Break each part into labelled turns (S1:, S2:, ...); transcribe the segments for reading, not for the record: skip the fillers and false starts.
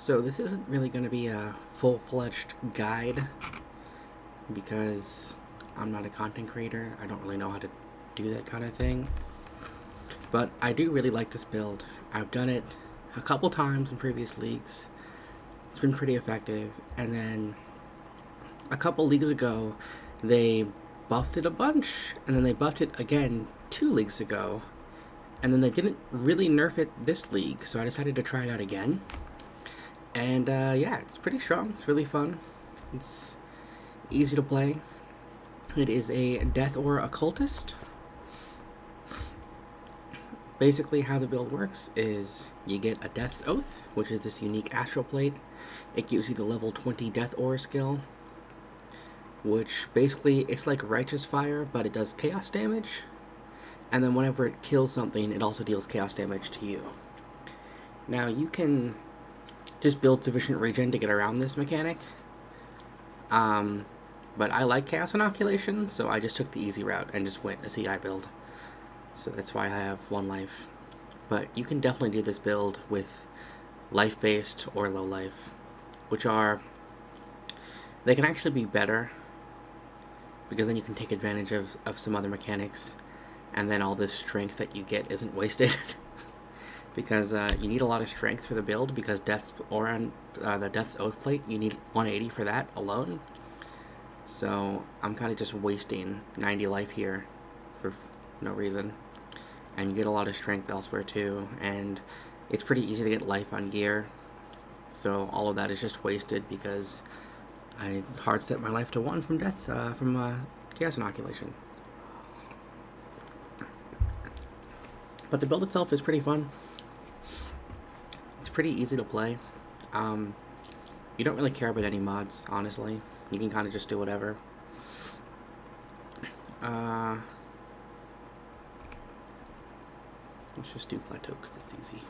S1: So this isn't really going to be a full-fledged guide because I'm not a content creator. I don't really know how to do that kind of thing. But I do really like this build. I've done it a couple times in previous leagues. It's been pretty effective. And then a couple leagues ago, they buffed it a bunch, and then they buffed it again 2 leagues ago. And then they didn't really nerf it this league, so I decided to try it out again. And yeah, it's pretty strong. It's really fun. It's easy to play. It is a Death or Occultist. Basically, how the build works is you get a Death's Oath, which is this unique astral plate. It gives you the level 20 Death Aura skill, which basically it's like Righteous Fire, but it does chaos damage. And then whenever it kills something, it also deals chaos damage to you. Now, you can just build sufficient regen to get around this mechanic. But I like chaos inoculation, so I just took the easy route and just went a CI build. So that's why I have 1 life. But you can definitely do this build with life-based or low life, which are... they can actually be better, because then you can take advantage of some other mechanics, and then all this strength that you get isn't wasted. Because you need a lot of strength for the build, because Death's Aura, the Death's Oath plate, you need 180 for that alone. So I'm kind of just wasting 90 life here for no reason. And you get a lot of strength elsewhere too, and it's pretty easy to get life on gear. So all of that is just wasted because I hard set my life to 1 from death, from chaos inoculation. But the build itself is pretty fun. It's pretty easy to play. You don't really care about any mods, honestly. You can kind of just do whatever. Let's just do plateau because it's easy.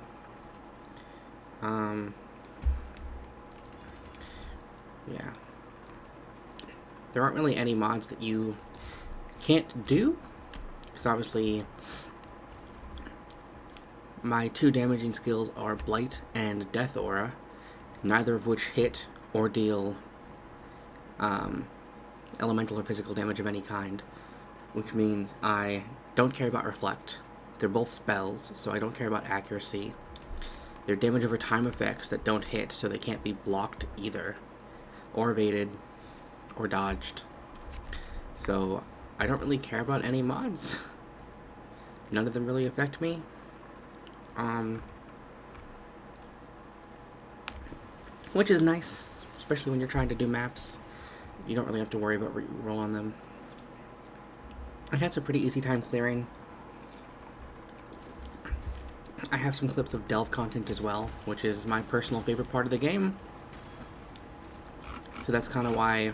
S1: Yeah. There aren't really any mods that you can't do, because obviously my 2 damaging skills are Blight and Death Aura, neither of which hit or deal elemental or physical damage of any kind, which means I don't care about Reflect. They're both spells, so I don't care about accuracy. They're damage over time effects that don't hit, so they can't be blocked either, or evaded, or dodged. So I don't really care about any mods. None of them really affect me. Which is nice, especially when you're trying to do maps. You don't really have to worry about reroll on them. I had some pretty easy time clearing. I have some clips of delve content as well, which is my personal favorite part of the game. So that's kind of why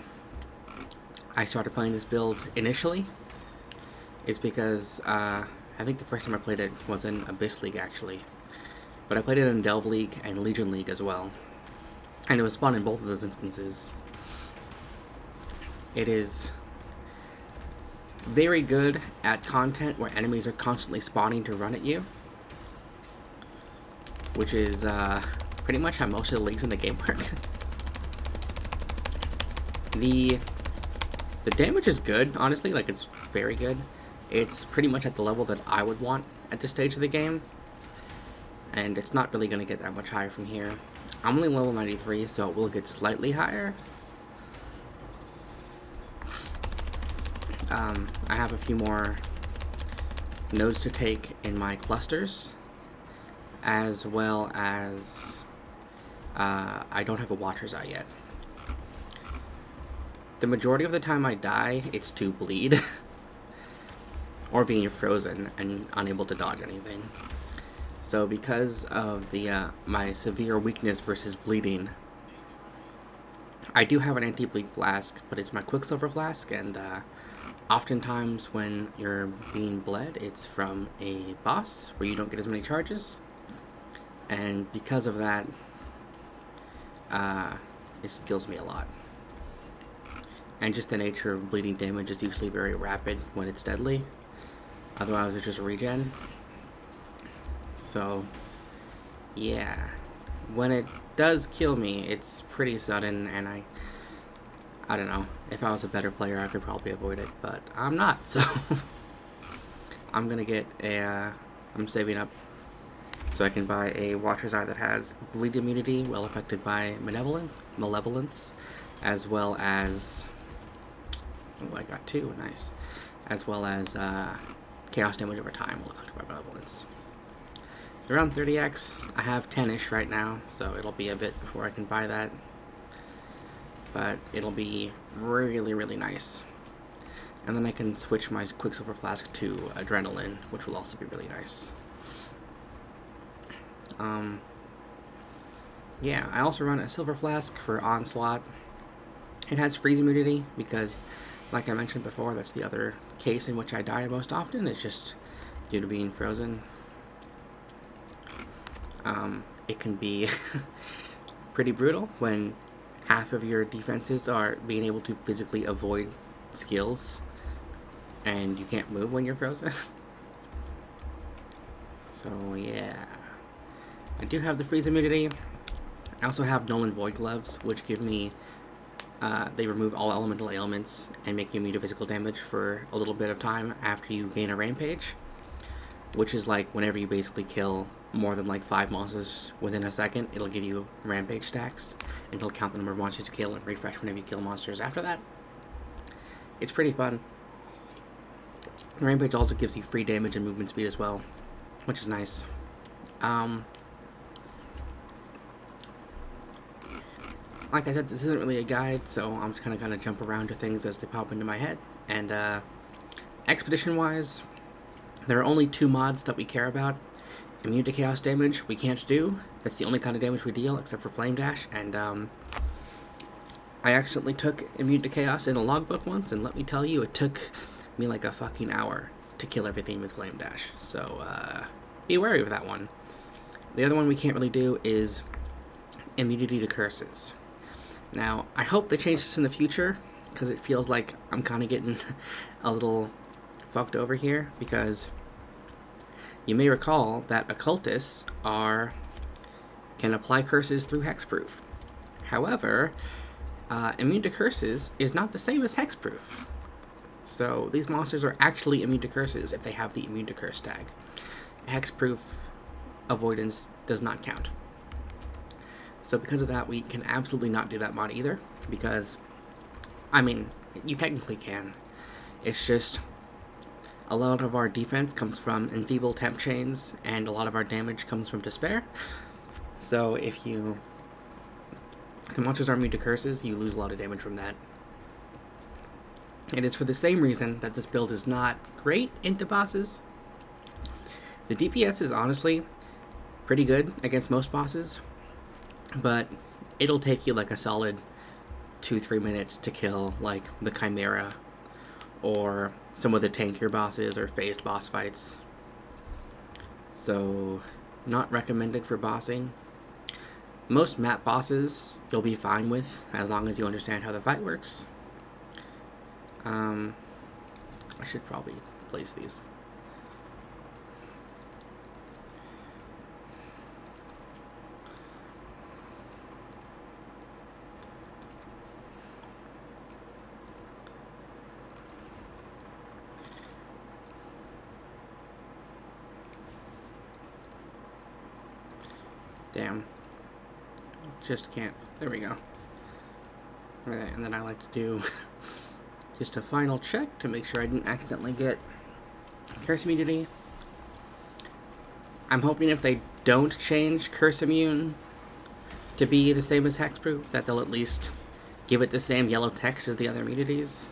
S1: I started playing this build initially. Is because I think the first time I played it was in Abyss League, actually. But I played it in Delve League and Legion League as well. And it was fun in both of those instances. It is very good at content where enemies are constantly spawning to run at you, which is pretty much how most of the leagues in the game work. The damage is good, honestly. Like, it's very good. It's pretty much at the level that I would want at this stage of the game, and it's not really going to get that much higher from here. I'm only level 93, so it will get slightly higher. I have a few more nodes to take in my clusters, as well as I don't have a Watcher's Eye yet. The majority of the time I die, it's to bleed, or being frozen and unable to dodge anything. So because of the my severe weakness versus bleeding, I do have an anti-bleed flask, but it's my Quicksilver flask, and oftentimes when you're being bled, it's from a boss where you don't get as many charges, and because of that, it kills me a lot. And just the nature of bleeding damage is usually very rapid when it's deadly. Otherwise, it's just regen. So, yeah. when it does kill me, it's pretty sudden, and I don't know. If I was a better player, I could probably avoid it, but I'm not, so I'm gonna get a, I'm saving up so I can buy a Watcher's Eye that has bleed immunity, well affected by malevolence, as well as, oh, I got 2, nice, as well as chaos damage over time, well affected by malevolence. Around 30x, I have 10-ish right now, so it'll be a bit before I can buy that. But it'll be really, really nice. And then I can switch my Quicksilver Flask to Adrenaline, which will also be really nice. Yeah, I also run a Silver Flask for Onslaught. It has freeze immunity because, like I mentioned before, that's the other case in which I die most often. It's just due to being frozen. It can be pretty brutal when half of your defenses are being able to physically avoid skills and you can't move when you're frozen. So yeah, I do have the freeze immunity. I also have Null and Void gloves, which give me they remove all elemental ailments and make you immune to physical damage for a little bit of time after you gain a rampage, which is like whenever you basically kill more than like 5 monsters within a second, it'll give you rampage stacks, and it'll count the number of monsters you kill and refresh whenever you kill monsters after that. It's pretty fun. Rampage also gives you free damage and movement speed as well, which is nice. Like I said, this isn't really a guide, so I'm just gonna jump around to things as they pop into my head. And expedition-wise, there are only 2 mods that we care about. Immune to chaos damage we can't do. That's the only kind of damage we deal, except for flame dash. And I accidentally took immune to chaos in a logbook once, and let me tell you, it took me like a fucking hour to kill everything with flame dash. So be wary of that one. The other one we can't really do is immunity to curses. Now, I hope they change this in the future, because it feels like I'm kind of getting a little fucked over here, because you may recall that occultists can apply curses through hexproof. However, immune to curses is not the same as hexproof. So these monsters are actually immune to curses if they have the immune to curse tag. Hexproof avoidance does not count. So because of that, we can absolutely not do that mod either, because, I mean, you technically can. It's just a lot of our defense comes from enfeeble temp chains, and a lot of our damage comes from despair. So if the monsters are immune to curses, you lose a lot of damage from that. It is for the same reason that this build is not great into bosses. The DPS is honestly pretty good against most bosses, but it'll take you like a solid 2-3 minutes to kill like the Chimera or some of the tankier bosses or phased boss fights. So not recommended for bossing. Most map bosses you'll be fine with as long as you understand how the fight works. I should probably place these. Damn. Just can't. There we go. Okay, and then I like to do just a final check to make sure I didn't accidentally get curse immunity. I'm hoping if they don't change curse immune to be the same as hexproof, that they'll at least give it the same yellow text as the other immunities.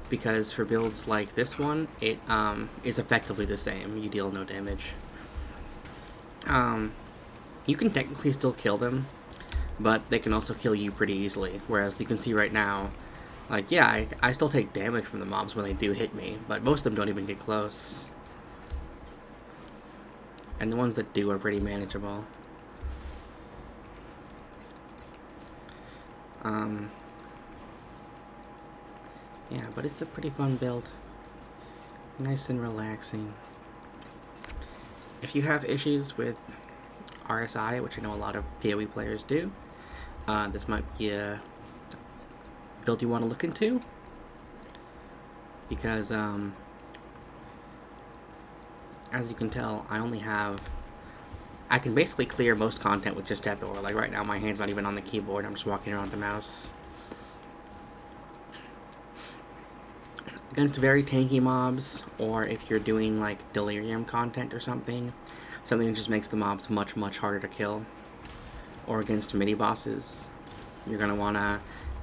S1: Because for builds like this one, it is effectively the same. You deal no damage. You can technically still kill them, but they can also kill you pretty easily. Whereas you can see right now, like, yeah, I still take damage from the mobs when they do hit me, but most of them don't even get close. And the ones that do are pretty manageable. Yeah, but it's a pretty fun build. Nice and relaxing. If you have issues with RSI, which I know a lot of POE players do, this might be a build you want to look into, because as you can tell, I can basically clear most content with just Death Aura. Like right now, my hand's not even on the keyboard, I'm just walking around the mouse. Against very tanky mobs, or if you're doing like Delirium content or something that just makes the mobs much, much harder to kill, or against mini bosses, you're going to want to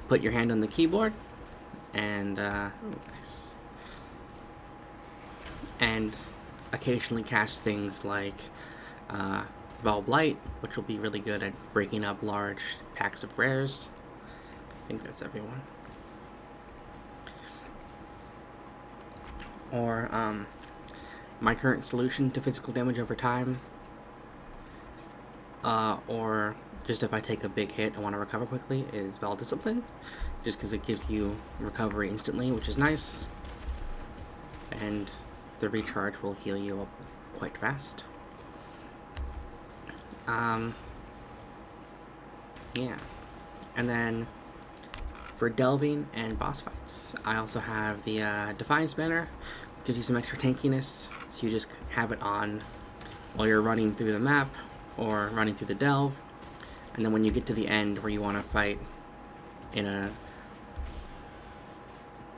S1: put your hand on the keyboard and, nice. And occasionally cast things like blight, which will be really good at breaking up large packs of rares. I think that's everyone. Or my current solution to physical damage over time, or just if I take a big hit and want to recover quickly, is Val Discipline, just because it gives you recovery instantly, which is nice, and the recharge will heal you up quite fast. Yeah, and then for delving and boss fights, I also have the Defiance banner. Gives you some extra tankiness, so you just have it on while you're running through the map or running through the delve, and then when you get to the end where you want to fight in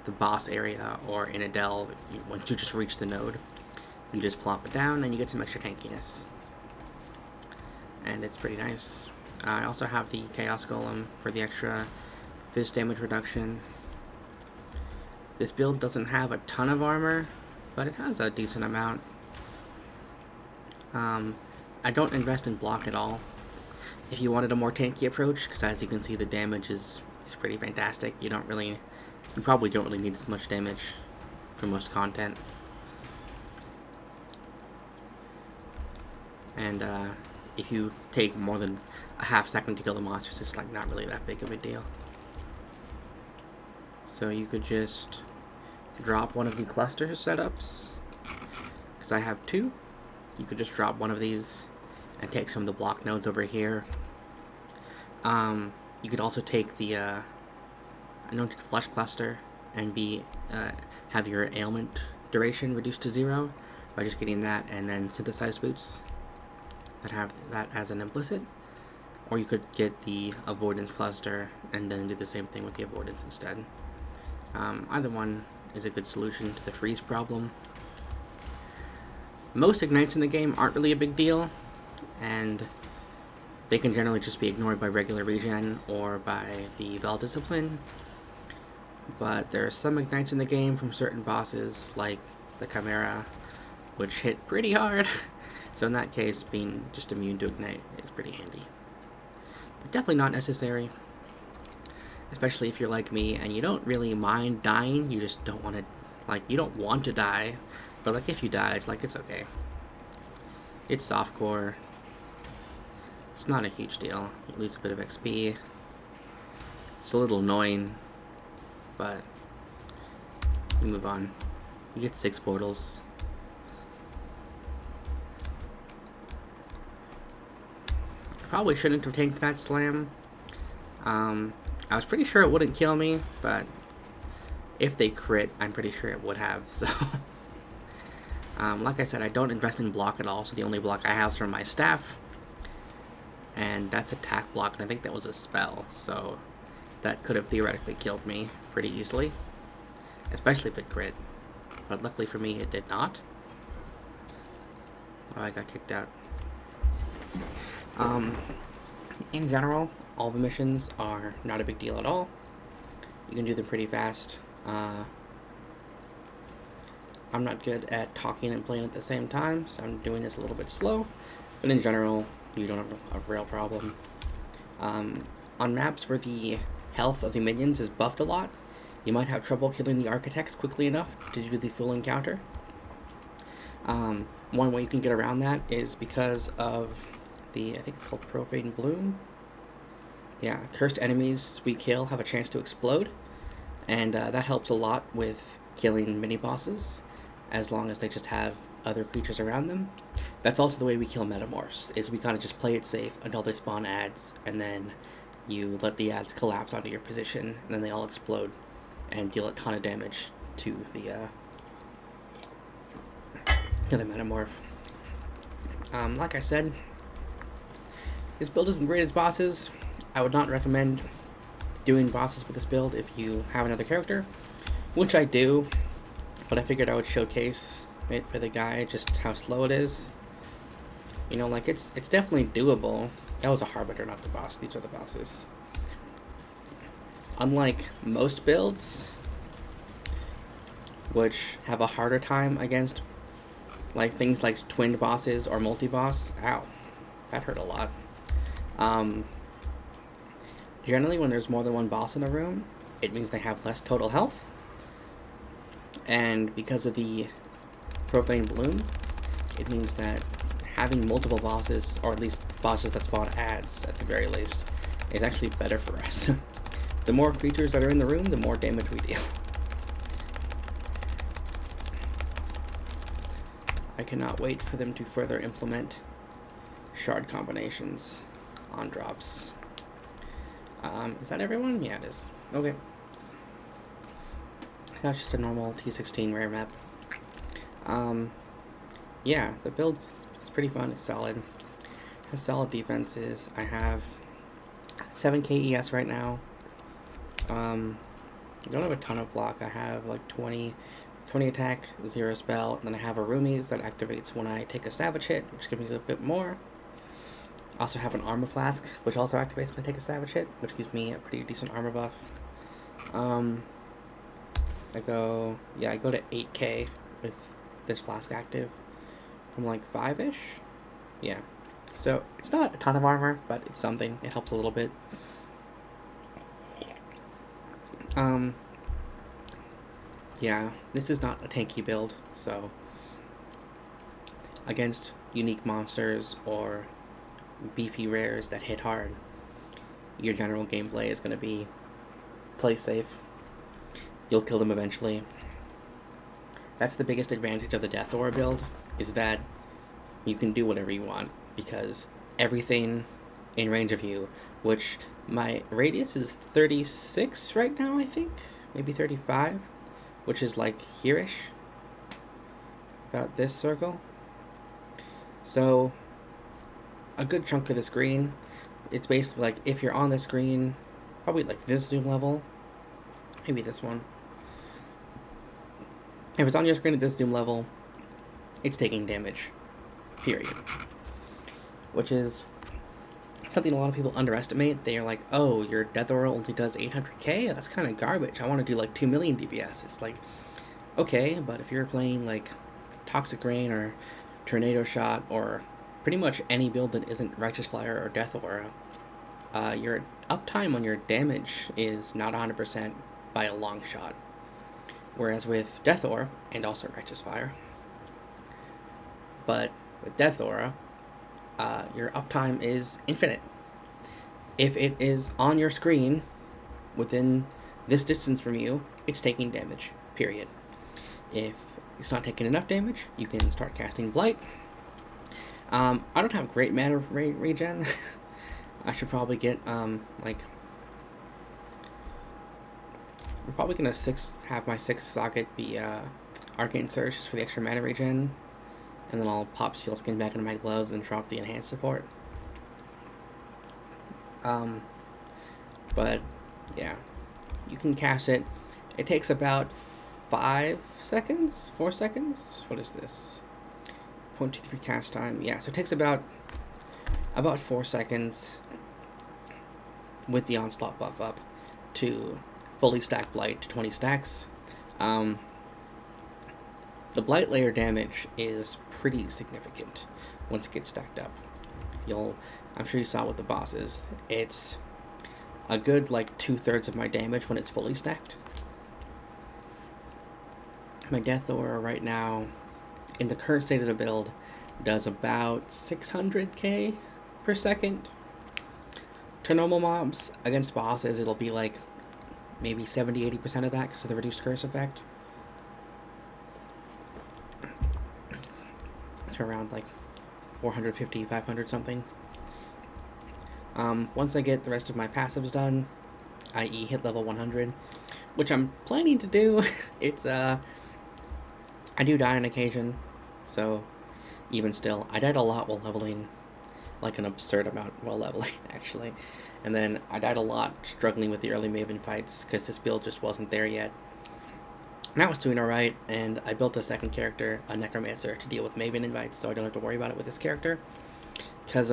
S1: the boss area or in a delve, once you just reach the node, you just plop it down and you get some extra tankiness, and it's pretty nice. I also have the Chaos Golem for the extra phys damage reduction. This build doesn't have a ton of armor, but it has a decent amount. I don't invest in block at all. If you wanted a more tanky approach, because as you can see the damage is pretty fantastic, you probably don't really need this much damage for most content. And if you take more than a half second to kill the monsters, it's like not really that big of a deal. So you could just drop one of the cluster setups, because I have two. You could just drop one of these and take some of the block nodes over here. You could also take the Anointed Flesh cluster and have your ailment duration reduced to 0 by just getting that, and then synthesized boots that have that as an implicit. Or you could get the avoidance cluster and then do the same thing with the avoidance instead. Either one is a good solution to the freeze problem. Most ignites in the game aren't really a big deal, and they can generally just be ignored by regular regen or by the Val Discipline. But there are some ignites in the game from certain bosses, like the Chimera, which hit pretty hard. So in that case, being just immune to ignite is pretty handy. But definitely not necessary. Especially if you're like me and you don't really mind dying, you just don't want to, you don't want to die, but if you die, it's it's okay. It's softcore. It's not a huge deal. You lose a bit of XP. It's a little annoying, but you move on. You get 6 portals. Probably shouldn't have tanked that slam. I was pretty sure it wouldn't kill me, but if they crit, I'm pretty sure it would have, so. Like I said, I don't invest in block at all, so the only block I have is from my staff, and that's attack block, and I think that was a spell, so that could have theoretically killed me pretty easily, especially if it crit, but luckily for me, it did not. Oh, I got kicked out. In general, all the missions are not a big deal at all. You can do them pretty fast. I'm not good at talking and playing at the same time, so I'm doing this a little bit slow, but in general, you don't have a real problem. On maps where the health of the minions is buffed a lot, you might have trouble killing the architects quickly enough to do the full encounter. One way you can get around that is because of I think it's called Profane Bloom. Yeah, cursed enemies we kill have a chance to explode, and that helps a lot with killing mini-bosses, as long as they just have other creatures around them. That's also the way we kill metamorphs, is we kind of just play it safe until they spawn ads, and then you let the ads collapse onto your position, and then they all explode and deal a ton of damage to the metamorph. Like I said, this build isn't great as bosses. I would not recommend doing bosses with this build if you have another character, which I do, but I figured I would showcase it for the guy, just how slow it is. You know, like, it's definitely doable. That was a Harbinger, not the boss. These are the bosses. Unlike most builds, which have a harder time against, like, things like twinned bosses or multi-boss. Ow. That hurt a lot. Generally, when there's more than one boss in a room, it means they have less total health. And because of the Profane Bloom, it means that having multiple bosses, or at least bosses that spawn ads at the very least, is actually better for us. The more creatures that are in the room, the more damage we deal. I cannot wait for them to further implement shard combinations on drops. Is that everyone? Yeah, it is. Okay. That's just a normal T16 rare map. Yeah, the build's pretty fun. It's solid. It has solid defenses. I have 7k ES right now. I don't have a ton of block. I have like 20 attack, 0 spell, and then I have a Roomies that activates when I take a Savage hit, which gives me a bit more. I also have an Armor Flask, which also activates when I take a Savage hit, which gives me a pretty decent armor buff. I go to 8k with this flask active from like 5-ish. Yeah. So it's not a ton of armor, but it's something. It helps a little bit. Yeah, this is not a tanky build, so against unique monsters or beefy rares that hit hard, your general gameplay is going to be play safe. You'll kill them eventually. That's the biggest advantage of the Death Aura build, is that you can do whatever you want, because everything in range of you, which my radius is 36 right now, I think, maybe 35, which is like here-ish, about this circle. So a good chunk of the screen, it's basically like if you're on the screen, probably like this zoom level, maybe this one. If it's on your screen at this zoom level, it's taking damage, period. Which is something a lot of people underestimate. They're like, oh, your Death Aura only does 800k? That's kind of garbage. I want to do like 2 million DPS. It's like, okay, but if you're playing like Toxic Rain or Tornado Shot or pretty much any build that isn't Righteous Flyer or Death Aura, your uptime on your damage is not 100% by a long shot. Whereas with Death Aura, and also Righteous Fire, but with Death Aura, your uptime is infinite. If it is on your screen within this distance from you, it's taking damage, period. If it's not taking enough damage, you can start casting Blight. I don't have great mana regen. I should probably get, I'm probably going to have my 6th socket be Arcane Surge just for the extra mana regen. And then I'll pop Seal Skin back into my gloves and drop the enhanced support. But, yeah. You can cast it. It takes about 5 seconds? 4 seconds? What is this? 0.23 cast time. Yeah, so it takes about 4 seconds with the Onslaught buff up to fully stack Blight to 20 stacks. The Blight layer damage is pretty significant once it gets stacked up. I'm sure you saw with the bosses, it's a good like 2/3 of my damage when it's fully stacked. My Death Aura right now, in the current state of the build, does about 600k per second. To normal mobs, against bosses, it'll be like maybe 70-80% of that because of the reduced curse effect. So around like 450, 500 something. Once I get the rest of my passives done, i.e. hit level 100, which I'm planning to do, it's, I do die on occasion, so even still, I died a lot while leveling, like an absurd amount while leveling, actually. And then I died a lot struggling with the early Maven fights, because this build just wasn't there yet. Now it's doing alright, and I built a second character, a Necromancer, to deal with Maven invites, so I don't have to worry about it with this character. Because,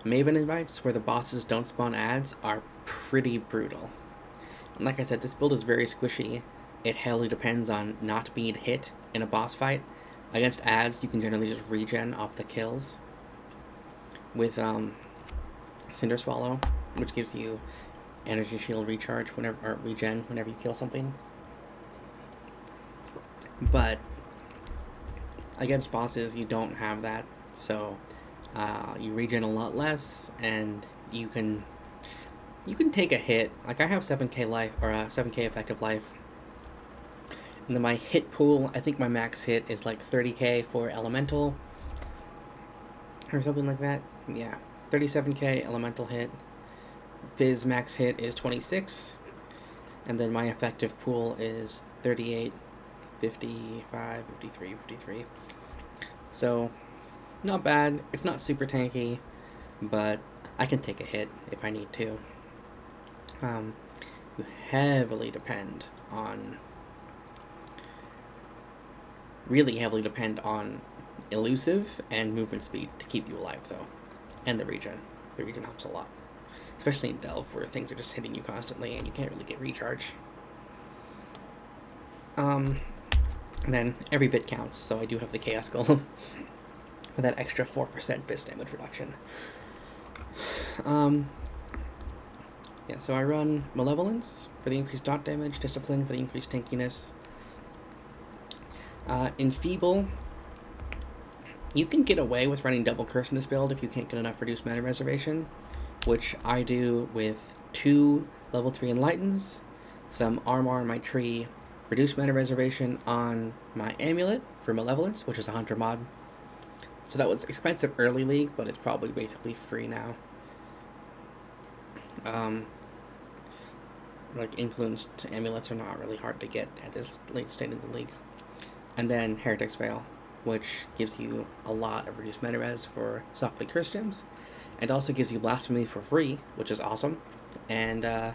S1: Maven invites, where the bosses don't spawn ads, are pretty brutal. And like I said, this build is very squishy. It heavily depends on not being hit in a boss fight. Against ads, you can generally just regen off the kills with Cinder Swallow, which gives you energy shield recharge whenever, or regen whenever you kill something. But against bosses, you don't have that, so you regen a lot less, and you can take a hit. Like, I have 7k life, or 7k effective life. And then my hit pool, I think my max hit is like 30k for elemental, or something like that. Yeah, 37k elemental hit. Fizz max hit is 26, and then my effective pool is 38, 55, 53, 53. So, not bad. It's not super tanky, but I can take a hit if I need to. You heavily depend on, really heavily depend on elusive and movement speed to keep you alive, though, and the regen. The regen helps a lot, especially in Delve, where things are just hitting you constantly and you can't really get recharge. And then every bit counts, so I do have the Chaos Golem with that extra 4% fist damage reduction. Yeah, so I run Malevolence for the increased dot damage, Discipline for the increased tankiness. Enfeeble, you can get away with running double curse in this build if you can't get enough reduced mana reservation, which I do with 2 level 3 Enlightens, some armor on my tree, reduced mana reservation on my amulet for Malevolence, which is a hunter mod. So that was expensive early league, but it's probably basically free now. Like, influenced amulets are not really hard to get at this late state in the league. And then Heretic's Veil, which gives you a lot of reduced mana res for softly cursed gems, and also gives you Blasphemy for free, which is awesome, and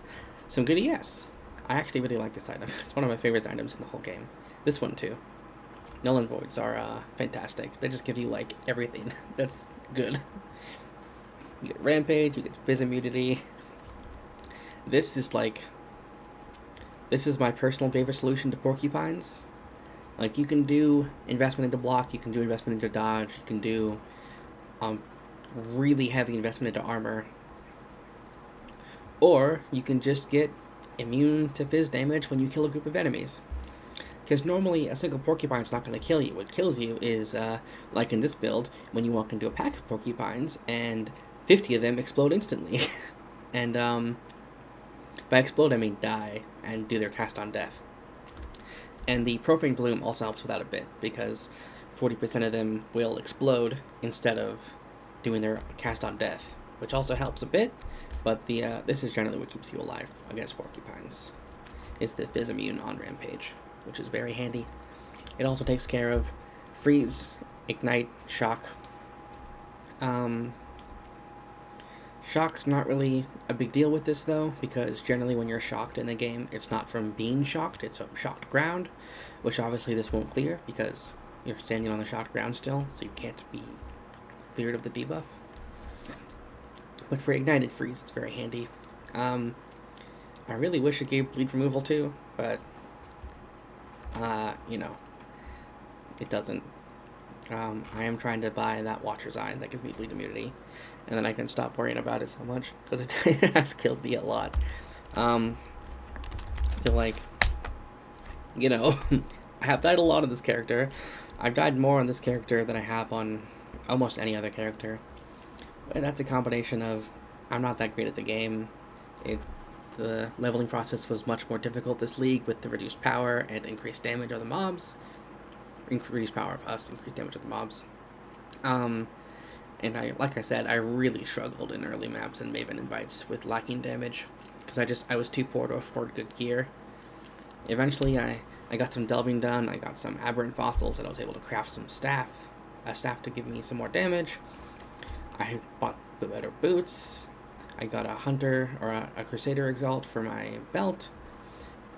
S1: some good ES. I actually really like this item. It's one of my favorite items in the whole game. This one too. Null and Voids are fantastic. They just give you like everything that's good. You get Rampage, you get Fizz Immunity. This is my personal favorite solution to Porcupines. Like, you can do investment into block, you can do investment into dodge, you can do really heavy investment into armor. Or you can just get immune to Fizz damage when you kill a group of enemies. Because normally a single porcupine is not going to kill you. What kills you is, like in this build, when you walk into a pack of porcupines and 50 of them explode instantly. And by explode I mean die and do their cast on death. And the Profane Bloom also helps with that a bit, because 40% of them will explode instead of doing their cast on death, which also helps a bit, but this is generally what keeps you alive against porcupines. It's the Fizz Immune on Rampage, which is very handy. It also takes care of Freeze, Ignite, Shock. Shock's not really a big deal with this, though, because generally when you're shocked in the game, it's not from being shocked, it's from shocked ground, which obviously this won't clear, because you're standing on the shocked ground still, so you can't be cleared of the debuff. But for Ignited Freeze, it's very handy. I really wish it gave bleed removal too, but, you know, it doesn't. I am trying to buy that Watcher's Eye that gives me bleed immunity, and then I can stop worrying about it so much, because it has killed me a lot. So, like, you know, I have died a lot on this character. I've died more on this character than I have on almost any other character. And that's a combination of, I'm not that great at the game. The leveling process was much more difficult this league with the reduced power and increased damage of the mobs. Reduced power of us, increased damage of the mobs. And like I said, I really struggled in early maps and Maven invites with lacking damage, because I was too poor to afford good gear. Eventually, I got some delving done. I got some aberrant fossils, and I was able to craft some a staff to give me some more damage. I bought the better boots. I got a hunter or a crusader exalt for my belt.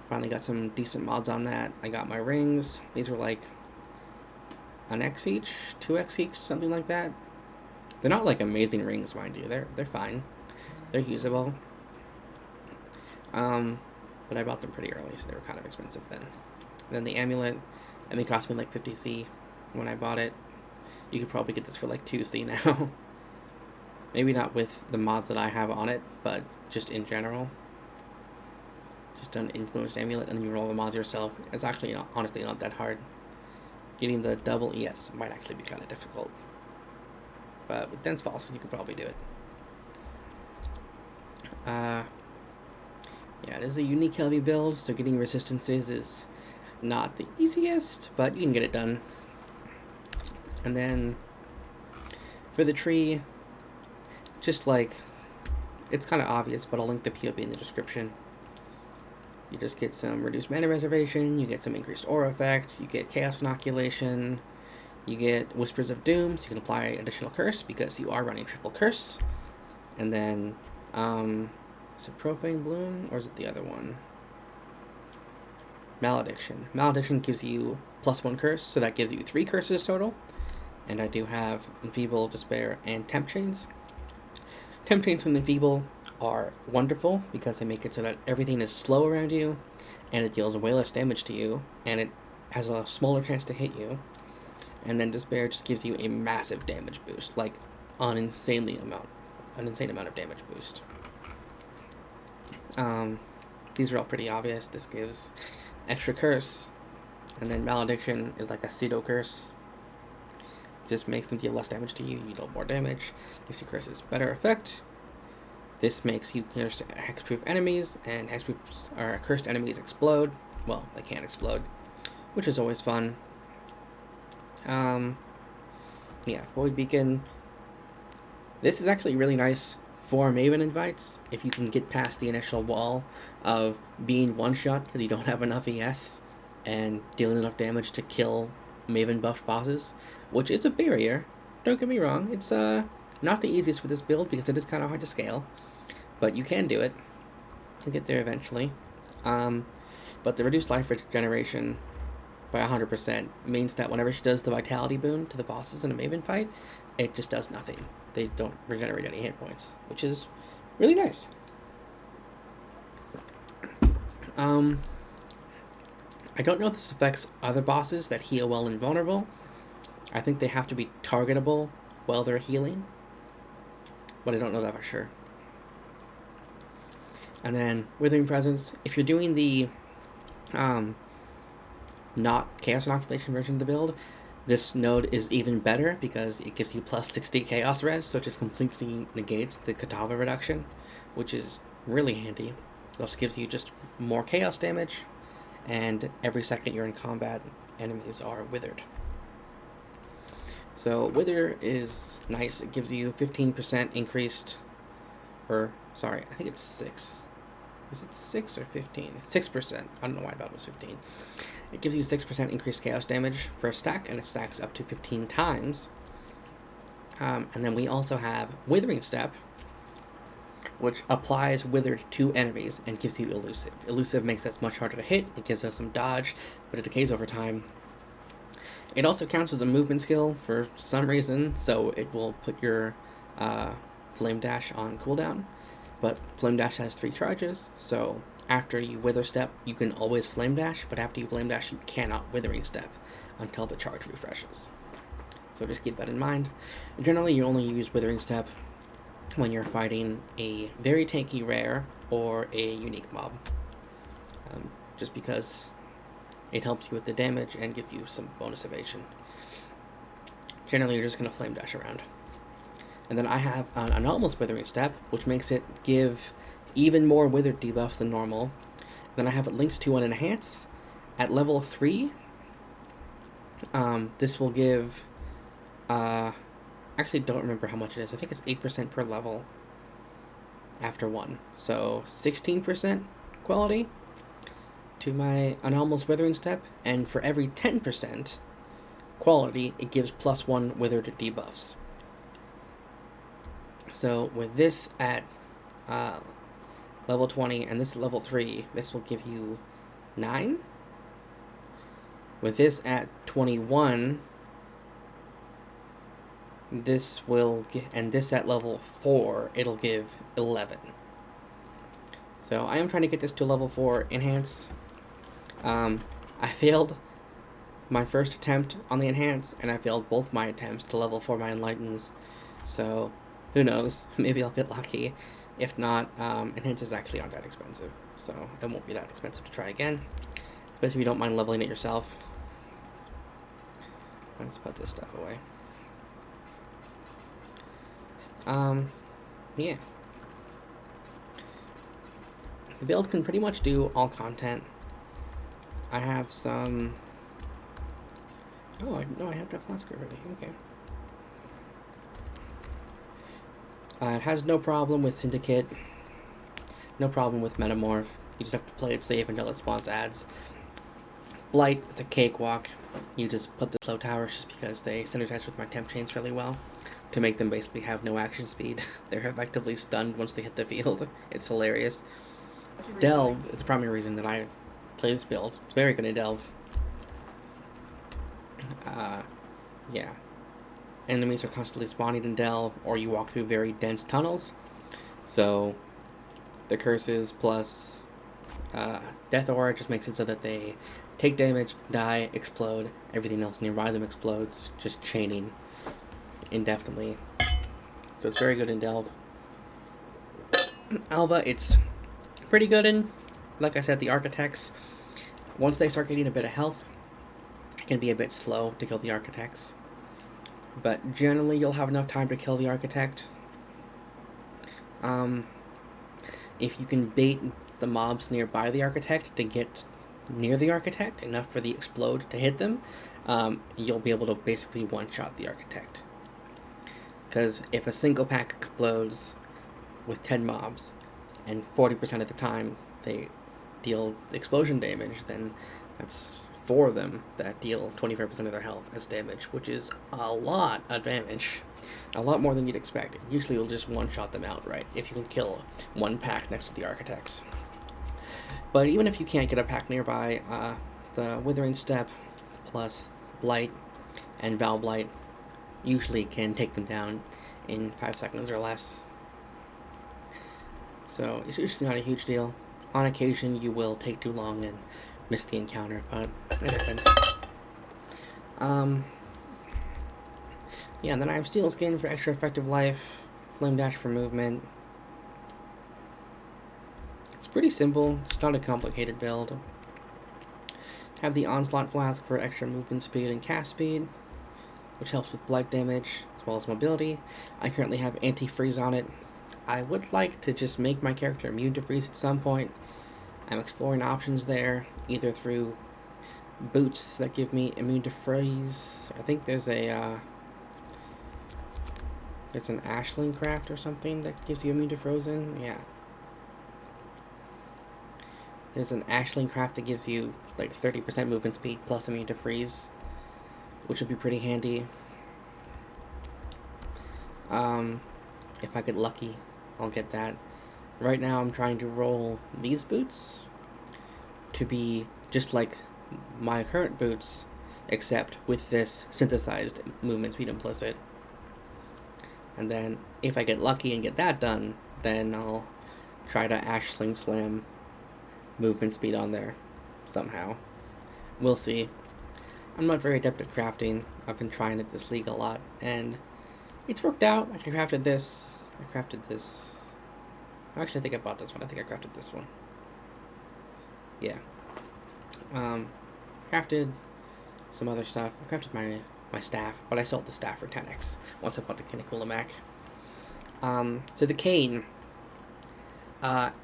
S1: Finally got some decent mods on that. I got my rings. These were like an X each, 2X each, something like that. They're not like amazing rings, mind you. They're fine. They're usable. But I bought them pretty early, so they were kind of expensive then. And then the amulet, and they cost me like 50C when I bought it. You could probably get this for like 2C now. Maybe not with the mods that I have on it, but just in general. Just an influenced amulet, and then you roll the mods yourself. It's actually honestly not that hard. Getting the double ES might actually be kind of difficult. But with dense fossils, you could probably do it. Yeah, it is a unique heavy build, so getting resistances is not the easiest, but you can get it done. And then for the tree, just like, it's kind of obvious, but I'll link the POE in the description. You just get some reduced mana reservation, you get some increased aura effect, you get chaos inoculation, you get whispers of doom, so you can apply additional curse because you are running triple curse. And then, is it profane bloom, or is it the other one? Malediction. Malediction gives you +1 curse, so that gives you 3 curses total. And I do have Enfeeble, Despair, and Temp Chains. Temp Chains from Enfeeble are wonderful because they make it so that everything is slow around you, and it deals way less damage to you, and it has a smaller chance to hit you. And then Despair just gives you a massive damage boost, like an insane amount of damage boost. These are all pretty obvious. This gives extra curse, and then Malediction is like a pseudo curse. Just makes them deal less damage to you. You deal more damage. Gives you curses better effect. This makes you curse hexproof enemies, and hexproof or cursed enemies explode. Well, they can't explode, which is always fun. Yeah, Void Beacon. This is actually really nice for Maven invites if you can get past the initial wall of being one-shot because you don't have enough ES and dealing enough damage to kill Maven buffed bosses, which is a barrier. Don't get me wrong, it's not the easiest with this build because it is kind of hard to scale, but you can do it. You'll get there eventually. But the reduced life regeneration by 100% means that whenever she does the vitality boon to the bosses in a Maven fight, it just does nothing. They don't regenerate any hit points, which is really nice. I don't know if this affects other bosses that heal while invulnerable. I think they have to be targetable while they're healing, but I don't know that for sure. And then Withering Presence, if you're doing the not Chaos Inoculation version of the build, this node is even better because it gives you plus 60 Chaos Res, so it just completely negates the Katava reduction, which is really handy. It also gives you just more Chaos damage, and every second you're in combat, enemies are withered. So Wither is nice. It gives you 15% increased, or sorry, I think it's 6. Is it 6 or 15? 6%. I don't know why I thought it was 15. It gives you 6% increased chaos damage for a stack, and it stacks up to 15 times. And then we also have Withering Step, which applies Withered to enemies and gives you Elusive. Elusive makes us much harder to hit. It gives us some dodge, but it decays over time. It also counts as a movement skill for some reason, so it will put your Flame Dash on cooldown. But Flame Dash has 3 charges, so after you Wither Step, you can always Flame Dash, but after you Flame Dash, you cannot Withering Step until the charge refreshes. So just keep that in mind. Generally, you only use Withering Step when you're fighting a very tanky rare or a unique mob. Just because it helps you with the damage and gives you some bonus evasion. Generally, you're just going to Flame Dash around. And then I have an Anomalous Withering Step, which makes it give even more Withered debuffs than normal. Then I have it linked to an Enhance. At level 3, this will give Actually don't remember how much it is. I think it's 8% per level after 1. So 16% quality to my anomalous withering step, and for every 10% quality, it gives +1 withered debuffs. So with this at level 20 and this level 3, this will give you 9. With this at 21, this will and this at level 4, it'll give 11. So I am trying to get this to level 4 enhance. I failed my first attempt on the enhance, and I failed both my attempts to level 4 my enlightens. So who knows? Maybe I'll get lucky. If not, enhances actually aren't that expensive, so it won't be that expensive to try again. But if you don't mind leveling it yourself. Let's put this stuff away. Yeah. The build can pretty much do all content. I have some... Oh, no, I have that flask already. Okay. It has no problem with Syndicate. No problem with Metamorph. You just have to play it safe until it spawns ads. Blight, it's a cakewalk. You just put the slow towers just because they synergize with my temp chains really well to make them basically have no action speed. They're effectively stunned once they hit the field. It's hilarious. Delve is the primary reason that I play this build. It's very good at Delve. Yeah. Enemies are constantly spawning in Delve, or you walk through very dense tunnels. So the curses plus Death Aura just makes it so that they take damage, die, explode, everything else nearby them explodes, just chaining indefinitely. So it's very good in Delve. Alva, it's pretty good in, like I said, the Architects. Once they start getting a bit of health, it can be a bit slow to kill the Architects. But generally, you'll have enough time to kill the Architect. If you can bait the mobs nearby the Architect to get near the Architect, enough for the explode to hit them, you'll be able to basically one-shot the Architect. Because if a single pack explodes with 10 mobs, and 40% of the time they deal explosion damage, then that's 4 of them that deal 25% of their health as damage, which is a lot of damage. A lot more than you'd expect. Usually you'll just one-shot them outright if you can kill one pack next to the Architects. But even if you can't get a pack nearby, the Withering Step plus Blight and Val Blight usually can take them down in 5 seconds or less. So it's usually not a huge deal. On occasion you will take too long and miss the encounter, but it happens. Yeah, and then I have Steel Skin for extra effective life, Flame Dash for movement. It's pretty simple, it's not a complicated build. Have the Onslaught Flask for extra movement speed and cast speed, which helps with blight damage as well as mobility. I currently have anti-freeze on it. I would like to just make my character immune to freeze at some point. I'm exploring options there, either through boots that give me immune to freeze. I think there's an Ashling craft or something that gives you immune to frozen. Yeah. There's an Ashling craft that gives you like 30% movement speed plus immune to freeze, which would be pretty handy. If I get lucky, I'll get that. Right now I'm trying to roll these boots to be just like my current boots, except with this synthesized movement speed implicit. And then if I get lucky and get that done, then I'll try to Ashling Slam movement speed on there somehow. We'll see. I'm not very adept at crafting. I've been trying it this league a lot, and it's worked out. I crafted this. Actually, I think I bought this one. I think I crafted this one. Yeah. Crafted some other stuff. I crafted my staff, but I sold the staff for 10x once I bought the Kinikula Mac. So the cane.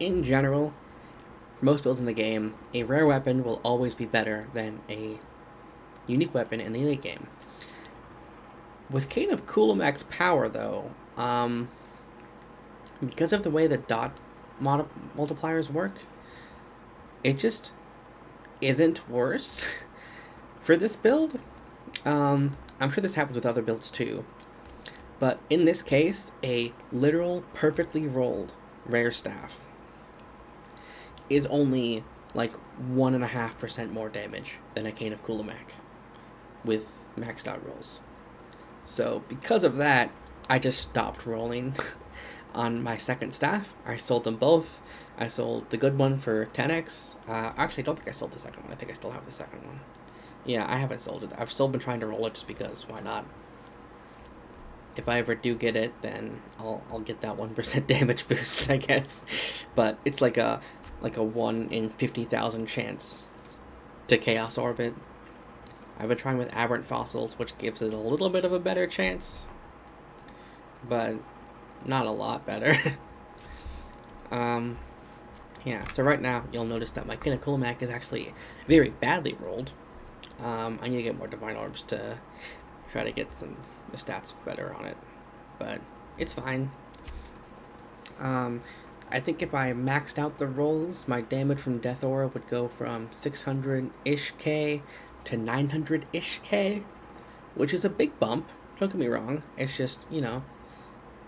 S1: In general, for most builds in the game, a rare weapon will always be better than a unique weapon in the late game. With Cane of Coolmack's power, though, because of the way that dot multipliers work, it just isn't worse for this build. I'm sure this happens with other builds too, but in this case, a literal perfectly rolled rare staff is only like 1.5% more damage than a Cane of Coolmack with maxed out rolls. So because of that, I just stopped rolling on my second staff. I sold them both. I sold the good one for 10x. Actually, I don't think I sold the second one. I think I still have the second one. Yeah, I haven't sold it. I've still been trying to roll it just because. Why not? If I ever do get it, then I'll get that 1% damage boost, I guess. But it's like a 1 in 50,000 chance to Chaos Orbit. I've been trying with Aberrant Fossils, which gives it a little bit of a better chance, but not a lot better. Yeah, so right now you'll notice that my Cane of Coolmack is actually very badly rolled. I need to get more Divine Orbs to try to get the stats better on it, but it's fine. I think if I maxed out the rolls, my damage from Death Aura would go from 600-ish K to 900-ish K, which is a big bump. Don't get me wrong. It's just,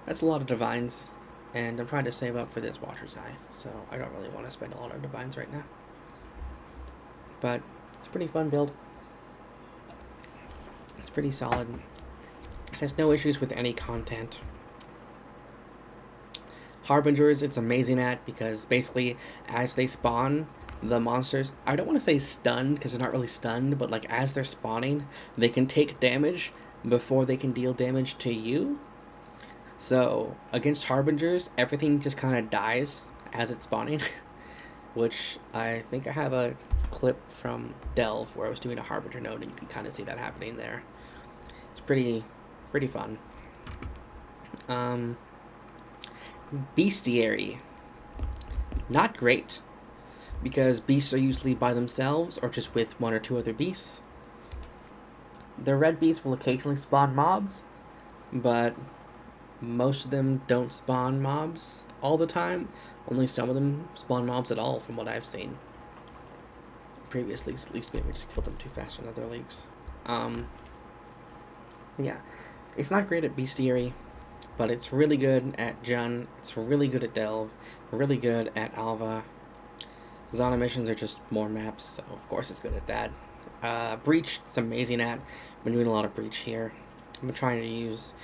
S1: that's a lot of divines, and I'm trying to save up for this Watcher's Eye, so I don't really want to spend a lot of divines right now. But it's a pretty fun build. It's pretty solid. It has no issues with any content. Harbingers, it's amazing at, because basically as they spawn, the monsters, I don't want to say stunned because they're not really stunned, but like as they're spawning, they can take damage before they can deal damage to you. So against Harbingers, everything just kind of dies as it's spawning, which I think I have a clip from Delve where I was doing a Harbinger node, and you can kind of see that happening there. It's pretty fun. Bestiary, not great, because beasts are usually by themselves or just with 1 or 2 other beasts. The red beasts will occasionally spawn mobs, but most of them don't spawn mobs all the time. Only some of them spawn mobs at all, from what I've seen previously. At least maybe just killed them too fast in other leagues. Yeah, it's not great at Bestiary, but it's really good at Jun. It's really good at Delve. Really good at Alva. Zona missions are just more maps, so of course it's good at that. Breach, it's amazing at. I've been doing a lot of Breach here. I've been trying to use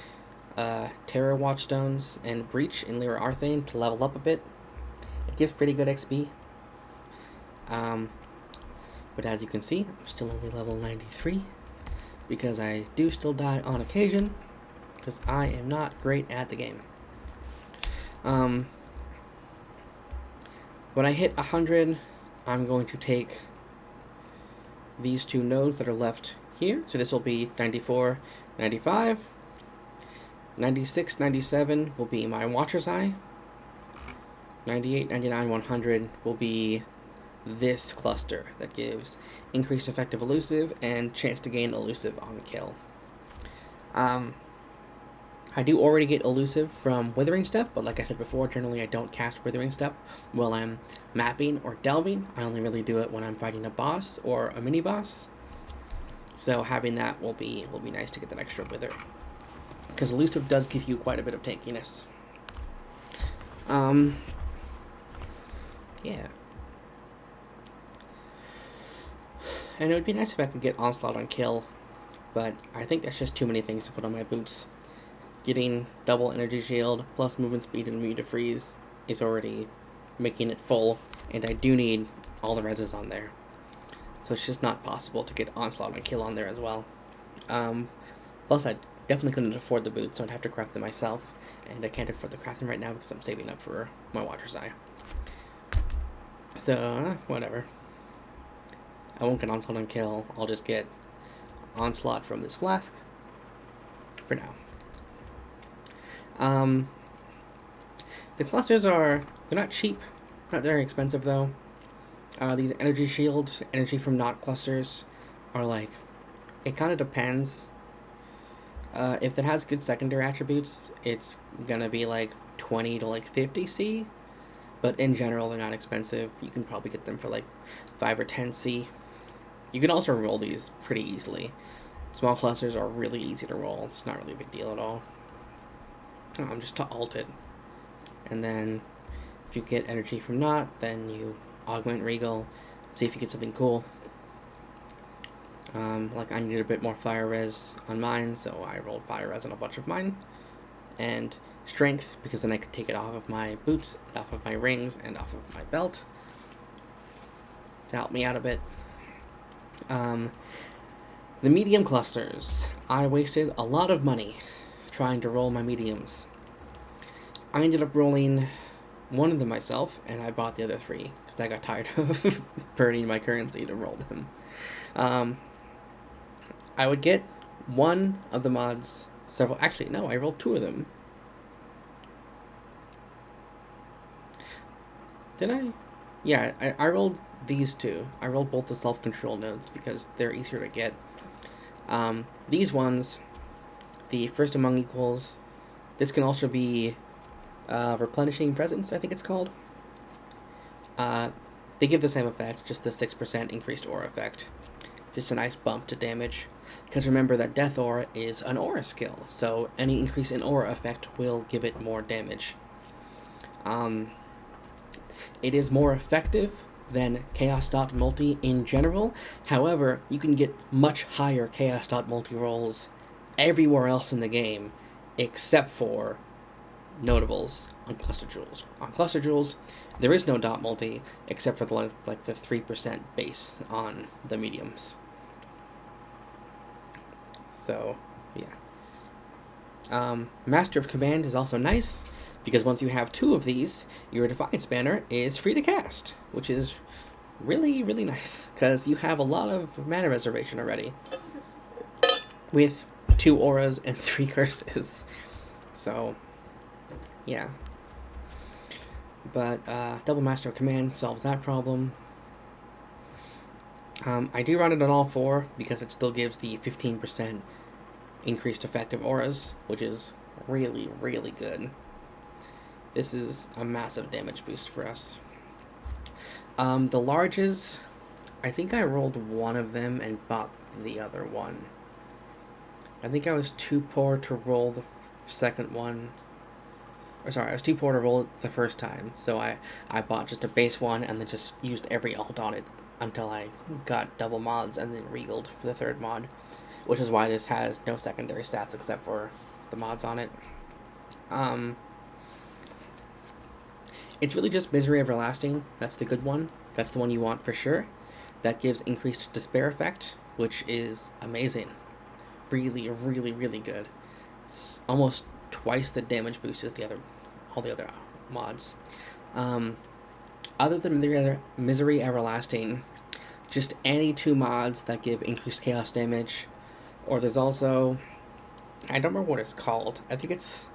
S1: Terror Watchstones and Breach in Lyra Arthane to level up a bit. It gives pretty good XP. But as you can see, I'm still only level 93, because I do still die on occasion, because I am not great at the game. When I hit 100, I'm going to take these 2 nodes that are left here. So this will be 94, 95. 96, 97 will be my Watcher's Eye. 98, 99, 100 will be this cluster that gives increased effective elusive and chance to gain elusive on kill. I do already get elusive from Withering Step, but like I said before, generally I don't cast Withering Step while I'm mapping or delving. I only really do it when I'm fighting a boss or a mini boss. So having that will be nice to get that extra Wither, because elusive does give you quite a bit of tankiness. Yeah. And it would be nice if I could get Onslaught on kill, but I think that's just too many things to put on my boots. Getting double energy shield plus movement speed and immune to freeze is already making it full, and I do need all the reses on there. So it's just not possible to get Onslaught on kill on there as well. Plus I definitely couldn't afford the boots, so I'd have to craft them myself, and I can't afford the crafting right now because I'm saving up for my Watcher's Eye. So, whatever. I won't get Onslaught on kill, I'll just get Onslaught from this flask for now. The clusters they're not cheap, not very expensive though. These energy shields, energy from not clusters, are like, it kind of depends. If it has good secondary attributes, it's gonna be like 20 to like 50 C. But in general, they're not expensive. You can probably get them for like 5 or 10 C. You can also roll these pretty easily. Small clusters are really easy to roll. It's not really a big deal at all. Just to alt it. And then if you get energy from not, then you augment Regal, see if you get something cool. Like I needed a bit more fire res on mine, so I rolled fire res on a bunch of mine. And strength, because then I could take it off of my boots, and off of my rings, and off of my belt to help me out a bit. The medium clusters. I wasted a lot of money trying to roll my mediums. I ended up rolling one of them myself, and I bought the other 3 because I got tired of burning my currency to roll them. I would get one of the mods actually, no, I rolled 2 of them. Did I? Yeah, I rolled these 2. I rolled both the self-control nodes because they're easier to get. These ones, the first among equals, this can also be replenishing presence, I think it's called. They give the same effect, just the 6% increased aura effect. Just a nice bump to damage. Because remember that Death Aura is an aura skill, so any increase in aura effect will give it more damage. It is more effective than Chaos Dot Multi in general. However, you can get much higher Chaos Dot Multi rolls everywhere else in the game, except for notables on Cluster Jewels. On Cluster Jewels, there is no dot multi except for the 3% base on the mediums. So, yeah. Master of Command is also nice, because once you have 2 of these, your Defiance banner is free to cast, which is really, really nice, because you have a lot of mana reservation already, with 2 auras and 3 curses. So, yeah. But Double Master of Command solves that problem. I do run it on all 4, because it still gives the 15% increased effective auras, which is really, really good. This is a massive damage boost for us. The larges, I think I rolled one of them and bought the other one. I think I was too poor to roll the second one. Or sorry, I was too poor to roll it the first time. So I bought just a base one and then just used every alt on it until I got double mods and then regaled for the 3rd mod. Which is why this has no secondary stats except for the mods on it. It's really just Misery Everlasting. That's the good one. That's the one you want for sure. That gives increased Despair effect, which is amazing. Really, really, really good. It's almost twice the damage boost as all the other mods. Other than Misery Everlasting, just any 2 mods that give increased chaos damage, or there's also, I don't remember what it's called. I think it's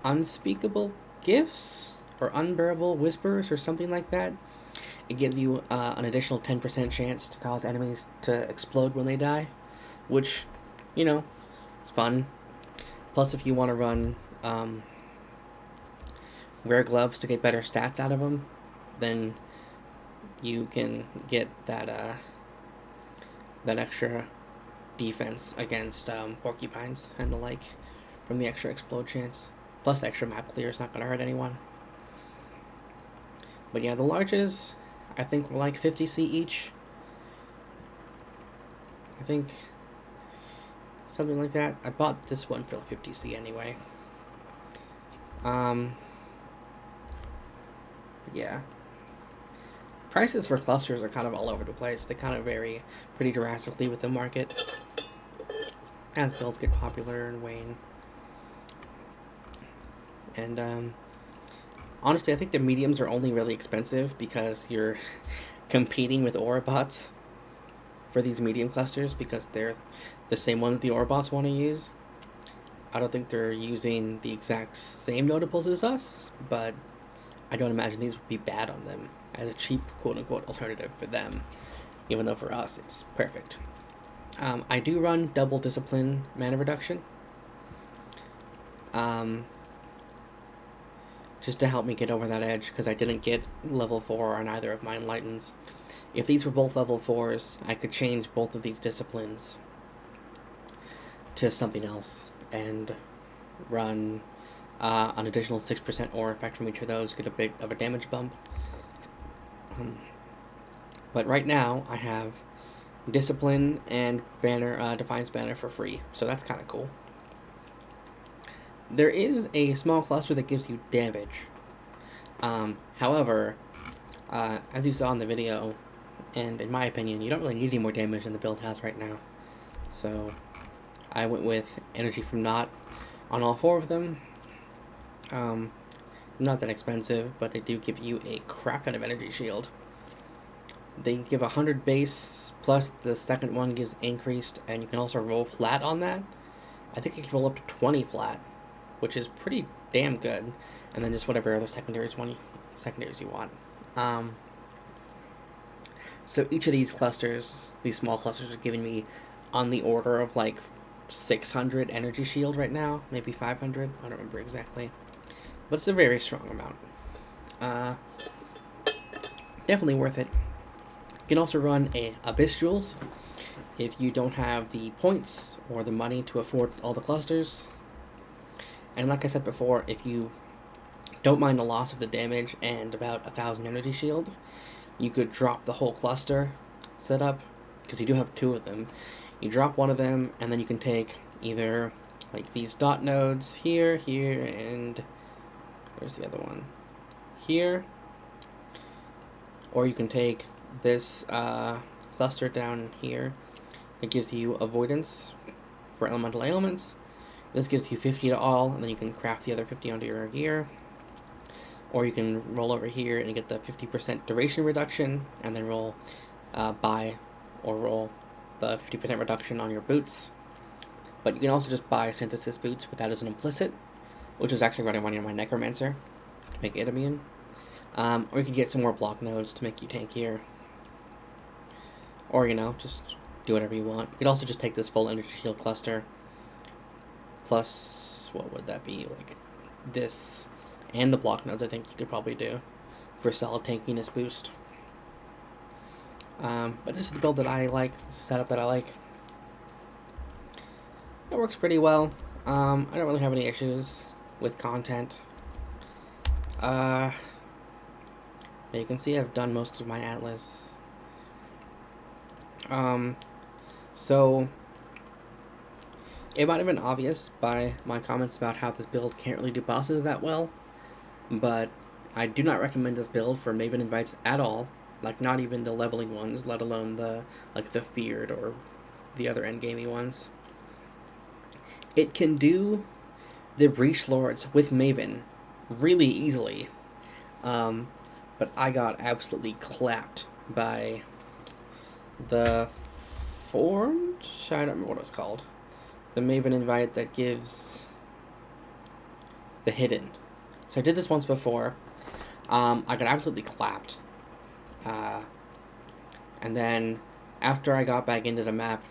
S1: Unspeakable Gifts or Unbearable Whispers or something like that. It gives you an additional 10% chance to cause enemies to explode when they die, which, you know, it's fun. Plus, if you want to run Wear Gloves to get better stats out of them, then you can get that extra defense against porcupines and the like from the extra explode chance. Plus, the extra map clear is not going to hurt anyone. But yeah, the larges, I think, were like 50 C each. I think something like that. I bought this one for 50 C anyway. Yeah. Prices for clusters are kind of all over the place. They kind of vary pretty drastically with the market as builds get popular and wane. And honestly, I think the mediums are only really expensive because you're competing with aura bots for these medium clusters, because they're the same ones the aura bots want to use. I don't think they're using the exact same notables as us, but I don't imagine these would be bad on them as a cheap quote-unquote alternative for them, even though for us it's perfect. I do run double discipline mana reduction, just to help me get over that edge, because I didn't get level 4 on either of my enlightens. If these were both level 4s, I could change both of these disciplines to something else and run an additional 6% aura effect from each of those, get a bit of a damage bump. But right now, I have Discipline and Banner, Defiance Banner for free, so that's kind of cool. There is a small cluster that gives you damage. However, as you saw in the video, and in my opinion, you don't really need any more damage than the build has right now. So I went with Energy from Not on all 4 of them. Not that expensive, but they do give you a crap ton of energy shield. They give 100 base, plus the second one gives increased, and you can also roll flat on that. I think you can roll up to 20 flat, which is pretty damn good. And then just whatever other secondaries you want. So each of these clusters, these small clusters, are giving me on the order of like 600 energy shield right now, maybe 500, I don't remember exactly. But it's a very strong amount. Definitely worth it. You can also run a Abyss Jewels if you don't have the points or the money to afford all the clusters. And like I said before, if you don't mind the loss of the damage and about 1,000 energy shield, you could drop the whole cluster setup, because you do have 2 of them. You drop one of them, and then you can take either like these dot nodes here, here, and where's the other one? Here. Or you can take this cluster down here. It gives you avoidance for elemental ailments. This gives you 50 to all, and then you can craft the other 50 onto your gear. Or you can roll over here and get the 50% duration reduction, and then roll buy or roll the 50% reduction on your boots. But you can also just buy synthesis boots with that as an implicit, which is actually what I'm running on my necromancer to make it immune. Or you can get some more block nodes to make you tankier. Or, you know, just do whatever you want. You could also just take this full energy shield cluster, plus, what would that be, like this, and the block nodes I think you could probably do for solid tankiness boost. But this is the build that I like, this is the setup that I like. It works pretty well. I don't really have any issues with content. You can see I've done most of my Atlas. So it might have been obvious by my comments about how this build can't really do bosses that well, but I do not recommend this build for Maven invites at all. Like, not even the leveling ones, let alone the feared or the other endgamey ones. It can do the Breach Lords with Maven really easily, but I got absolutely clapped by the Formed? I don't remember what it was called. The Maven invite that gives the Hidden. So I did this once before. I got absolutely clapped. And then after I got back into the map,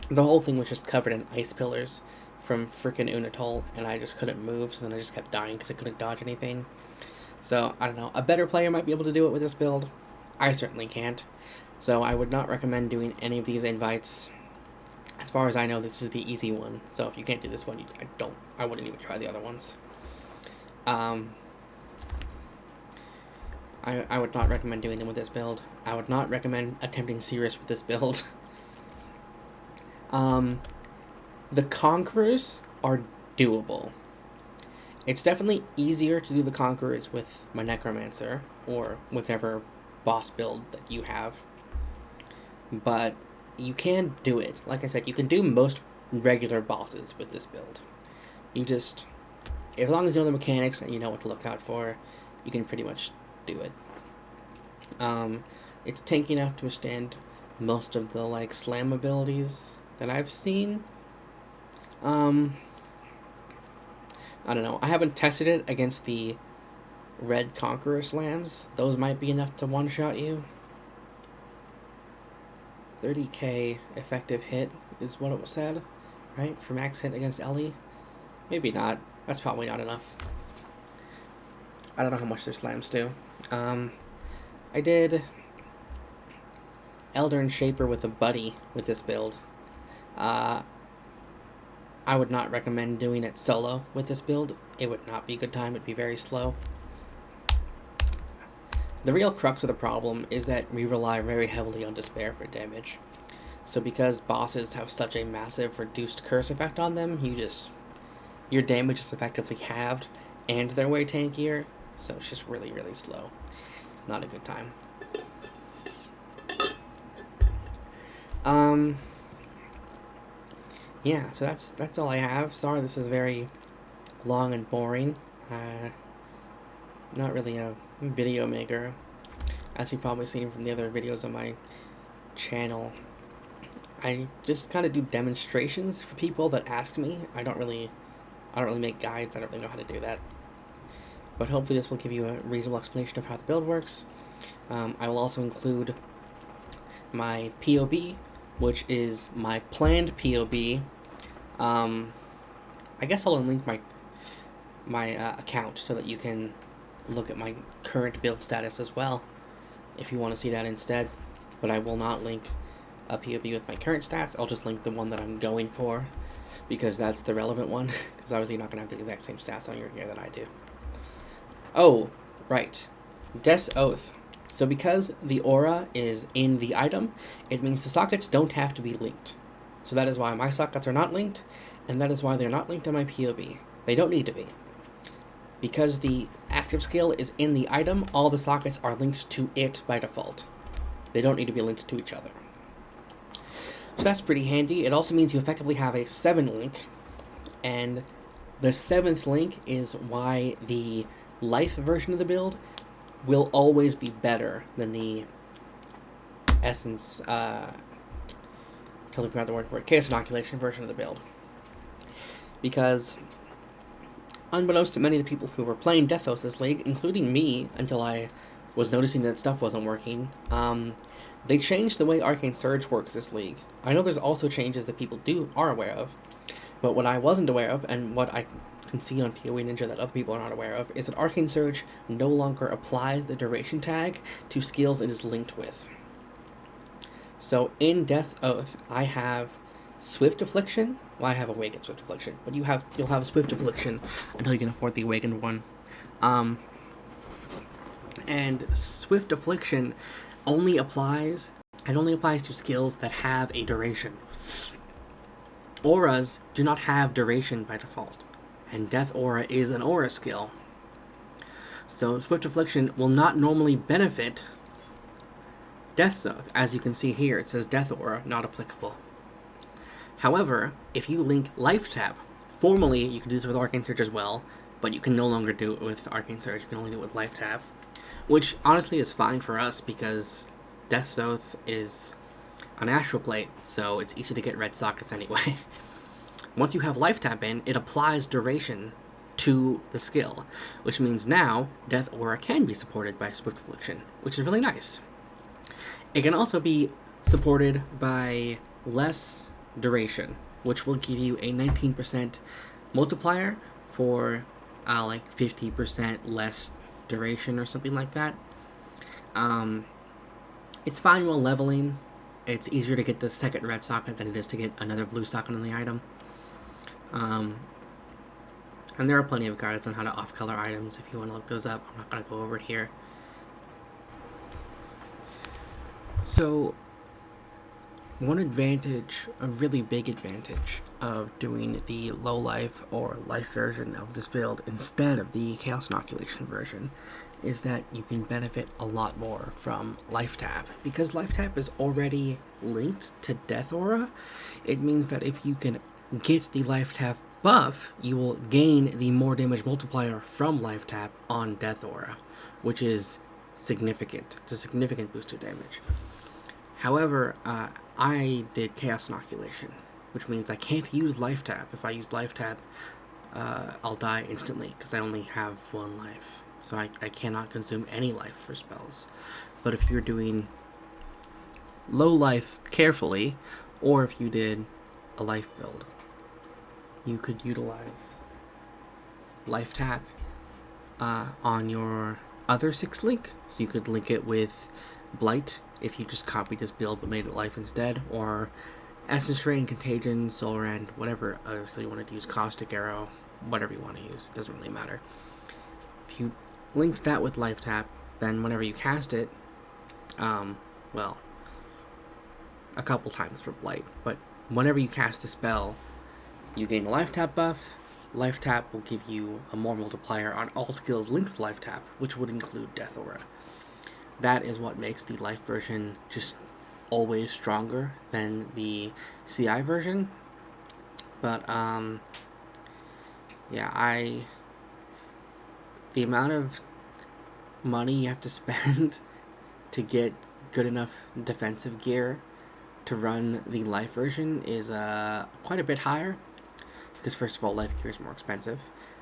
S1: the whole thing was just covered in ice pillars from frickin' Unatol, and I just couldn't move, so then I just kept dying because I couldn't dodge anything. So, I don't know, a better player might be able to do it with this build. I certainly can't. So I would not recommend doing any of these invites. As far as I know, this is the easy one. So if you can't do this one, I wouldn't even try the other ones. I would not recommend doing them with this build. I would not recommend attempting Sirius with this build. The Conquerors are doable. It's definitely easier to do the Conquerors with my Necromancer, or whichever boss build that you have. But you can do it. Like I said, you can do most regular bosses with this build. You just, as long as you know the mechanics and you know what to look out for, you can pretty much do it. It's tanky enough to withstand most of the slam abilities that I've seen. I don't know. I haven't tested it against the red Conqueror slams. Those might be enough to one-shot you. 30k effective hit is what it was said, right? For max hit against Ellie? Maybe not. That's probably not enough. I don't know how much their slams do. I did Elder and Shaper with a buddy with this build. I would not recommend doing it solo with this build. It would not be a good time. It'd be very slow. The real crux of the problem is that we rely very heavily on Despair for damage. So because bosses have such a massive reduced curse effect on them, your damage is effectively halved, and they're way tankier, so it's just really, really slow. It's not a good time. Yeah, so that's all I have. Sorry this is very long and boring. Not really a video maker, as you've probably seen from the other videos on my channel. I just kind of do demonstrations for people that ask me. I don't really make guides. I don't really know how to do that. But hopefully this will give you a reasonable explanation of how the build works. I will also include my POB, which is my planned POB. I guess I'll link my account so that you can look at my current build status as well, if you want to see that instead. But I will not link a POB with my current stats. I'll just link the one that I'm going for, because that's the relevant one, because obviously you're not going to have the exact same stats on your gear that I do. Oh, right. Death's Oath. So because the aura is in the item, it means the sockets don't have to be linked. So that is why my sockets are not linked, and that is why they're not linked to my POB. They don't need to be. Because the active skill is in the item, all the sockets are linked to it by default. They don't need to be linked to each other. So that's pretty handy. It also means you effectively have a 7 link, and the 7th link is why the life version of the build will always be better than the essence, totally forgot the word for it, chaos inoculation version of the build. Because unbeknownst to many of the people who were playing Death's Oath this league, including me, until I was noticing that stuff wasn't working, they changed the way Arcane Surge works this league. I know there's also changes that people are aware of, but what I wasn't aware of, and what I can see on POE Ninja that other people are not aware of, is that Arcane Surge no longer applies the duration tag to skills it is linked with. So in Death's Oath, I have Swift Affliction. Well, I have Awakened Swift Affliction, but you'll have Swift Affliction until you can afford the Awakened one. And Swift Affliction only applies to skills that have a duration. Auras do not have duration by default, and Death Aura is an aura skill. So Swift Affliction will not normally benefit Death's Oath. As you can see here, it says Death Aura, not applicable. However, if you link Life Tap, formally you can do this with Arcane Surge as well, but you can no longer do it with Arcane Surge, you can only do it with Life Tap. Which honestly is fine for us, because Death's Oath is an astral plate, so it's easy to get red sockets anyway. Once you have Life Tap in, it applies duration to the skill, which means now Death Aura can be supported by Swift Affliction, which is really nice. It can also be supported by less duration, which will give you a 19% multiplier for like 50% less duration or something like that. It's fine while leveling. It's easier to get the second red socket than it is to get another blue socket on the item. And there are plenty of guides on how to off-color items if you want to look those up. I'm not going to go over it here. So, one advantage, a really big advantage, of doing the low life or life version of this build instead of the chaos inoculation version is that you can benefit a lot more from Life Tap. Because Life Tap is already linked to Death Aura, it means that if you can get the Life Tap buff, you will gain the more damage multiplier from Life Tap on Death Aura, which is significant. It's a significant boost to damage. However, I did Chaos Inoculation, which means I can't use Life Tap. If I use Life Tap, I'll die instantly, because I only have 1 life. So I cannot consume any life for spells. But if you're doing low life carefully, or if you did a life build, you could utilize life tap on your other 6 link. So you could link it with blight if you just copied this build but made it life instead, or essence rain, contagion, soul rend, whatever other skill you want to use, caustic arrow, whatever you want to use, it doesn't really matter. If you linked that with life tap, then whenever you cast it, well, a couple times for blight, but whenever you cast the spell, you gain a life tap buff. Life tap will give you a more multiplier on all skills linked with life tap, which would include Death Aura. That is what makes the life version just always stronger than the CI version. But yeah, the amount of money you have to spend to get good enough defensive gear to run the life version is quite a bit higher, because first of all, life gear is more expensive,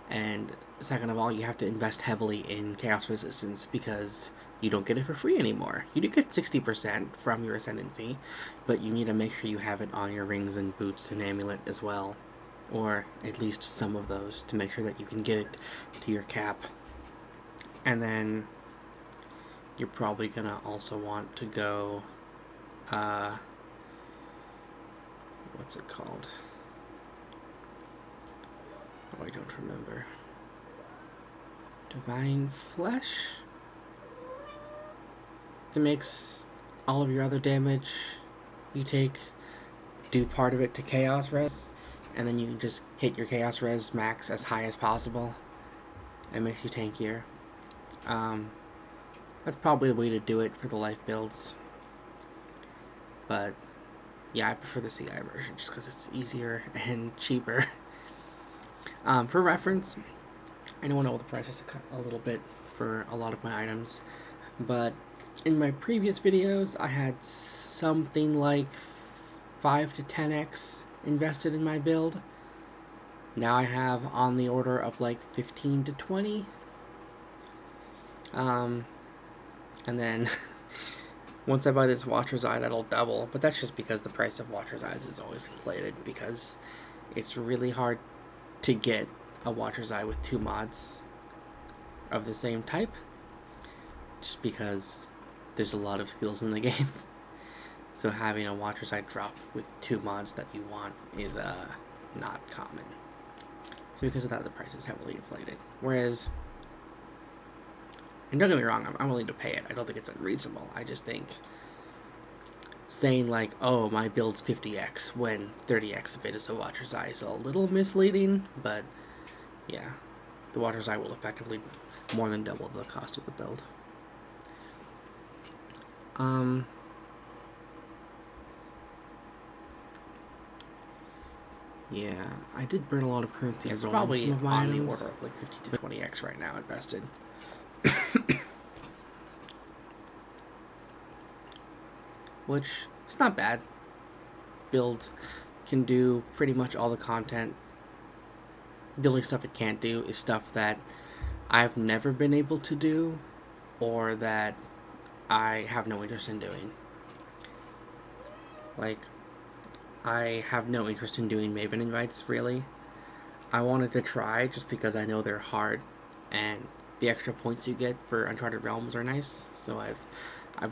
S1: and second of all, you have to invest heavily in chaos resistance because you don't get it for free anymore. You do get 60% from your ascendancy, but you need to make sure you have it on your rings and boots and amulet as well, or at least some of those, to make sure that you can get it to your cap. And then you're probably gonna also want to go what's it called? Oh, I don't remember. Divine Flesh? That makes all of your other damage you take, do part of it to Chaos Res, and then you can just hit your Chaos Res max as high as possible. It makes you tankier. That's probably the way to do it for the life builds. But yeah, I prefer the CI version just because it's easier and cheaper. For reference, I don't know the prices a little bit for a lot of my items, but in my previous videos, I had something like 5 to 10x invested in my build. Now I have on the order of like 15 to 20. And then once I buy this Watcher's Eye, that'll double, but that's just because the price of Watcher's Eyes is always inflated, because it's really hard to get a Watcher's Eye with 2 mods of the same type, just because there's a lot of skills in the game. So having a Watcher's Eye drop with 2 mods that you want is not common. So because of that, the price is heavily inflated. Whereas, and don't get me wrong, I'm willing to pay it. I don't think it's unreasonable. I just think saying like, oh, my build's 50x when 30x of it is a Watcher's Eye is a little misleading, but yeah, the Watcher's Eye will effectively more than double the cost of the build. Yeah, I did burn a lot of currency. It's probably on the order of like 50 to 20x right now invested. Which is not bad. Build can do pretty much all the content. The only stuff it can't do is stuff that I've never been able to do, or that I have no interest in doing. Like, I have no interest in doing Maven invites, really. I wanted to try just because I know they're hard, and the extra points you get for Uncharted Realms are nice, so I've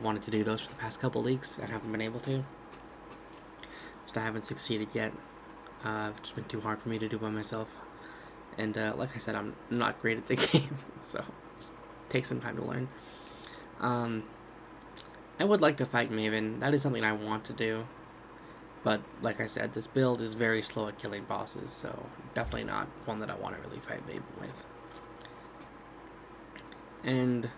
S1: wanted to do those for the past couple leagues and haven't been able to. Just I haven't succeeded yet. It's just been too hard for me to do by myself. And like I said, I'm not great at the game, so it takes some time to learn. I would like to fight Maven. That is something I want to do. But like I said, this build is very slow at killing bosses, so definitely not one that I want to really fight Maven with. And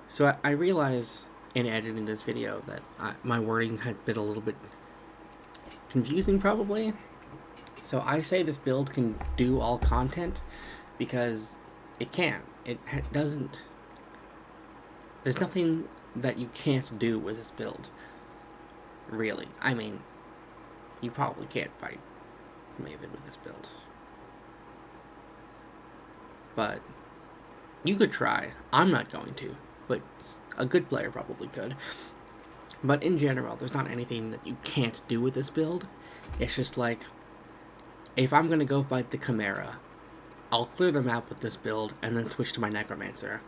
S1: so I realize in editing this video that my wording had been a little bit confusing, probably. So I say this build can do all content because it can. It doesn't. There's nothing that you can't do with this build, really. I mean, you probably can't fight Maven with this build, but you could try. I'm not going to, but a good player probably could. But in general, there's not anything that you can't do with this build. It's just like, if I'm going to go fight the Chimera, I'll clear the map with this build and then switch to my Necromancer,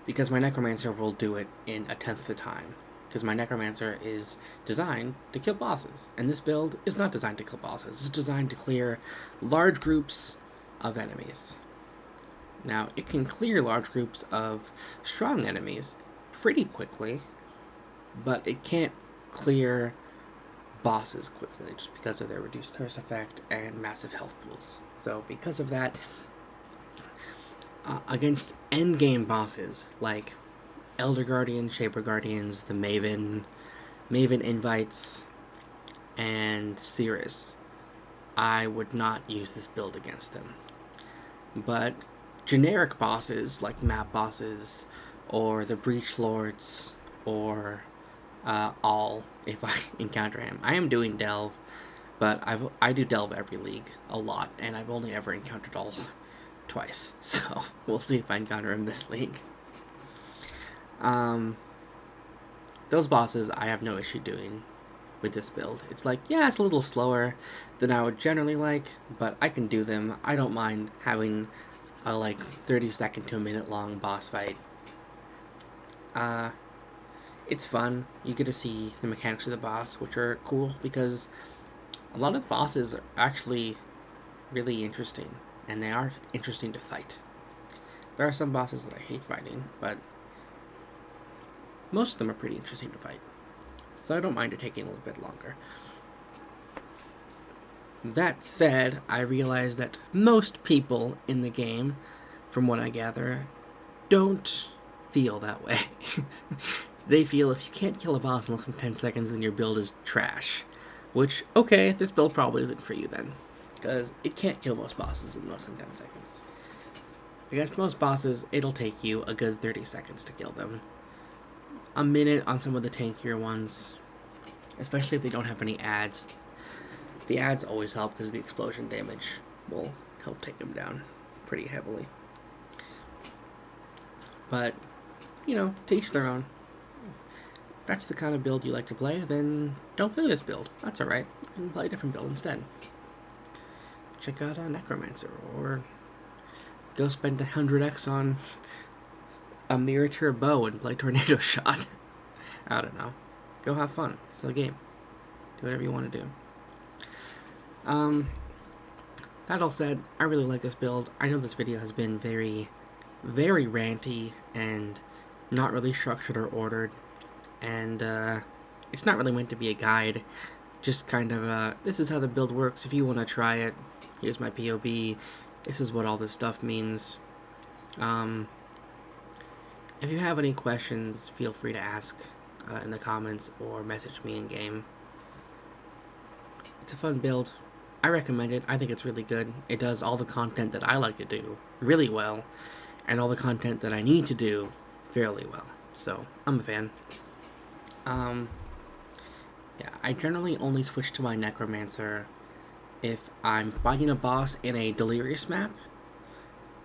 S1: because my Necromancer will do it in a tenth the time. Because my Necromancer is designed to kill bosses, and this build is not designed to kill bosses. It's designed to clear large groups of enemies. Now, it can clear large groups of strong enemies pretty quickly, but it can't clear bosses quickly just because of their reduced curse effect and massive health pools. So because of that, against endgame bosses like Elder Guardian, Shaper Guardians, the Maven Invites, and Cirrus, I would not use this build against them. But generic bosses like map bosses or the Breach Lords or all, if I encounter him. I am doing Delve, but I do Delve every league a lot, and I've only ever encountered all twice. So we'll see if I encounter him this league. Those bosses I have no issue doing with this build. It's like, yeah, it's a little slower than I would generally like, but I can do them. I don't mind having a like 30-second to a minute long boss fight. It's fun. You get to see the mechanics of the boss, which are cool, because a lot of the bosses are actually really interesting, and they are interesting to fight. There are some bosses that I hate fighting, but most of them are pretty interesting to fight, so I don't mind it taking a little bit longer. That said, I realize that most people in the game, from what I gather, don't feel that way. They feel if you can't kill a boss in less than 10 seconds, then your build is trash. Which, okay, this build probably isn't for you then, because it can't kill most bosses in less than 10 seconds. Against most bosses, it'll take you a good 30 seconds to kill them. A minute on some of the tankier ones, especially if they don't have any adds. The adds always help because the explosion damage will help take them down pretty heavily. But, you know, to each their own. If that's the kind of build you like to play, then don't play this build. That's alright. You can play a different build instead. Check out a Necromancer, or go spend 100x on a Mirateur bow and play Tornado Shot. I don't know. Go have fun. It's a game. Do whatever you want to do. That all said, I really like this build. I know this video has been very, very ranty and not really structured or ordered. And it's not really meant to be a guide. Just kind of, this is how the build works. If you want to try it, here's my POB. This is what all this stuff means. If you have any questions, feel free to ask in the comments or message me in game. It's a fun build. I recommend it. I think it's really good. It does all the content that I like to do really well, and all the content that I need to do fairly well. So, I'm a fan. Yeah, I generally only switch to my Necromancer if I'm fighting a boss in a Delirious map,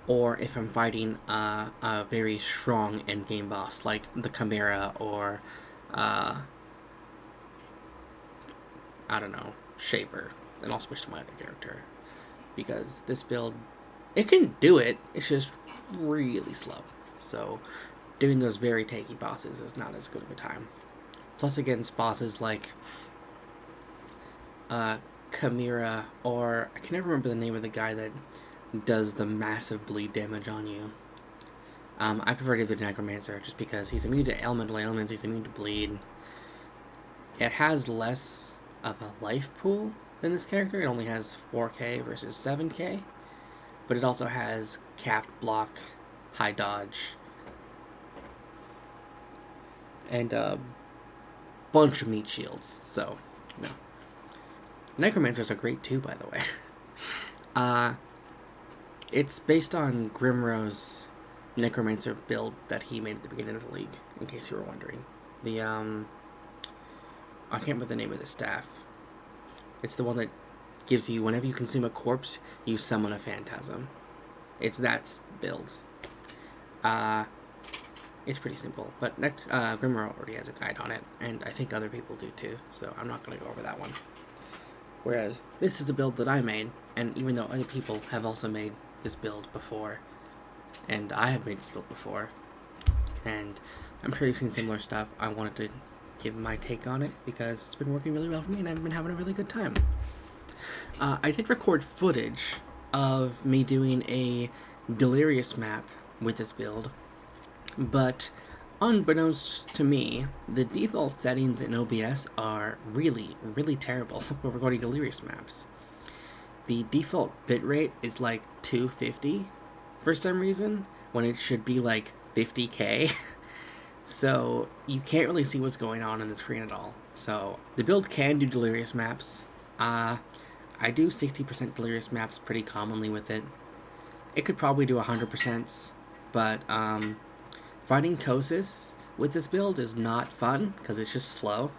S1: or if I'm fighting a very strong endgame boss, like the Chimera, or, I don't know, Shaper. Then I'll switch to my other character. Because this build, it can do it, it's just really slow. So, doing those very tanky bosses is not as good of a time. Plus against bosses like Chimera, or I can never remember the name of the guy that does the massive bleed damage on you. I prefer to do the Necromancer just because he's immune to elemental ailments, he's immune to bleed. It has less of a life pool than this character. It only has 4k versus 7k, but it also has capped block, high dodge, and a bunch of meat shields. So, no. Necromancers are great too, by the way. It's based on Grimrow's Necromancer build that he made at the beginning of the league, in case you were wondering. The, I can't remember the name of the staff. It's the one that gives you, whenever you consume a corpse, you summon a phantasm. It's that build. It's pretty simple, but Grimrow already has a guide on it, and I think other people do too, so I'm not going to go over that one. Whereas, this is a build that I made, and even though other people have also made this build before, and I have made this build before, and I'm sure you've seen similar stuff. I wanted to give my take on it because it's been working really well for me, and I've been having a really good time. I did record footage of me doing a delirious map with this build, but unbeknownst to me, the default settings in OBS are really, really terrible for recording delirious maps. The default bitrate is like 250 for some reason, when it should be like 50k. So you can't really see what's going on in the screen at all. So the build can do delirious maps. I do 60% delirious maps pretty commonly with it. It could probably do 100%, but fighting Kosis with this build is not fun because it's just slow.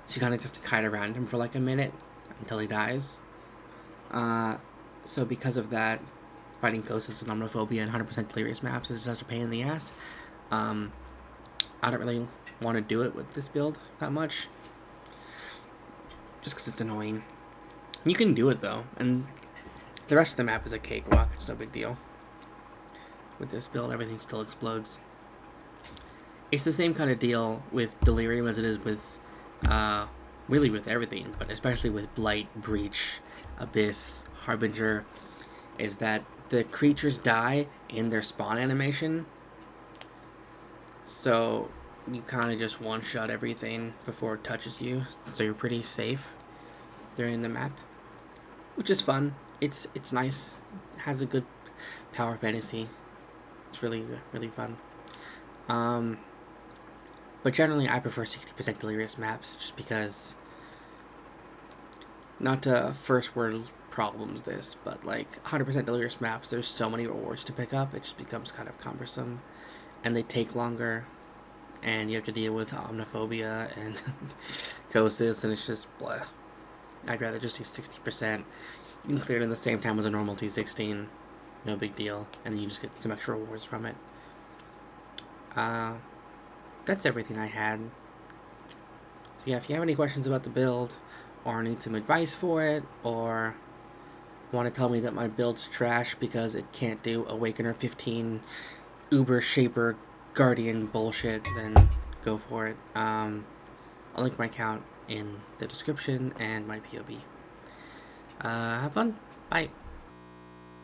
S1: So you kind of have to kite around him for like a minute until he dies. So because of that, fighting Kosis and Omniphobia and 100% delirious maps is such a pain in the ass. I don't really want to do it with this build that much, just because it's annoying. You can do it though, and the rest of the map is a cakewalk. It's no big deal. With this build, everything still explodes. It's the same kind of deal with Delirium as it is with, really with everything, but especially with Blight, Breach, Abyss, Harbinger, is that the creatures die in their spawn animation, so you kind of just one-shot everything before it touches you, so you're pretty safe during the map, which is fun. It's nice. It has a good power fantasy. It's really, really fun. But generally I prefer 60% delirious maps, just because, not to first world problems this, but like 100% delirious maps, there's so many rewards to pick up, it just becomes kind of cumbersome, and they take longer, and you have to deal with omniphobia and Kosis, and it's just blah. I'd rather just do 60%. You can clear it in the same time as a normal T16, no big deal, and then you just get some extra rewards from it. That's everything I had. So yeah, if you have any questions about the build, or need some advice for it, or want to tell me that my build's trash because it can't do Awakener 15 Uber Shaper Guardian bullshit, then go for it. I'll link my account in the description and my POB. Have fun. Bye.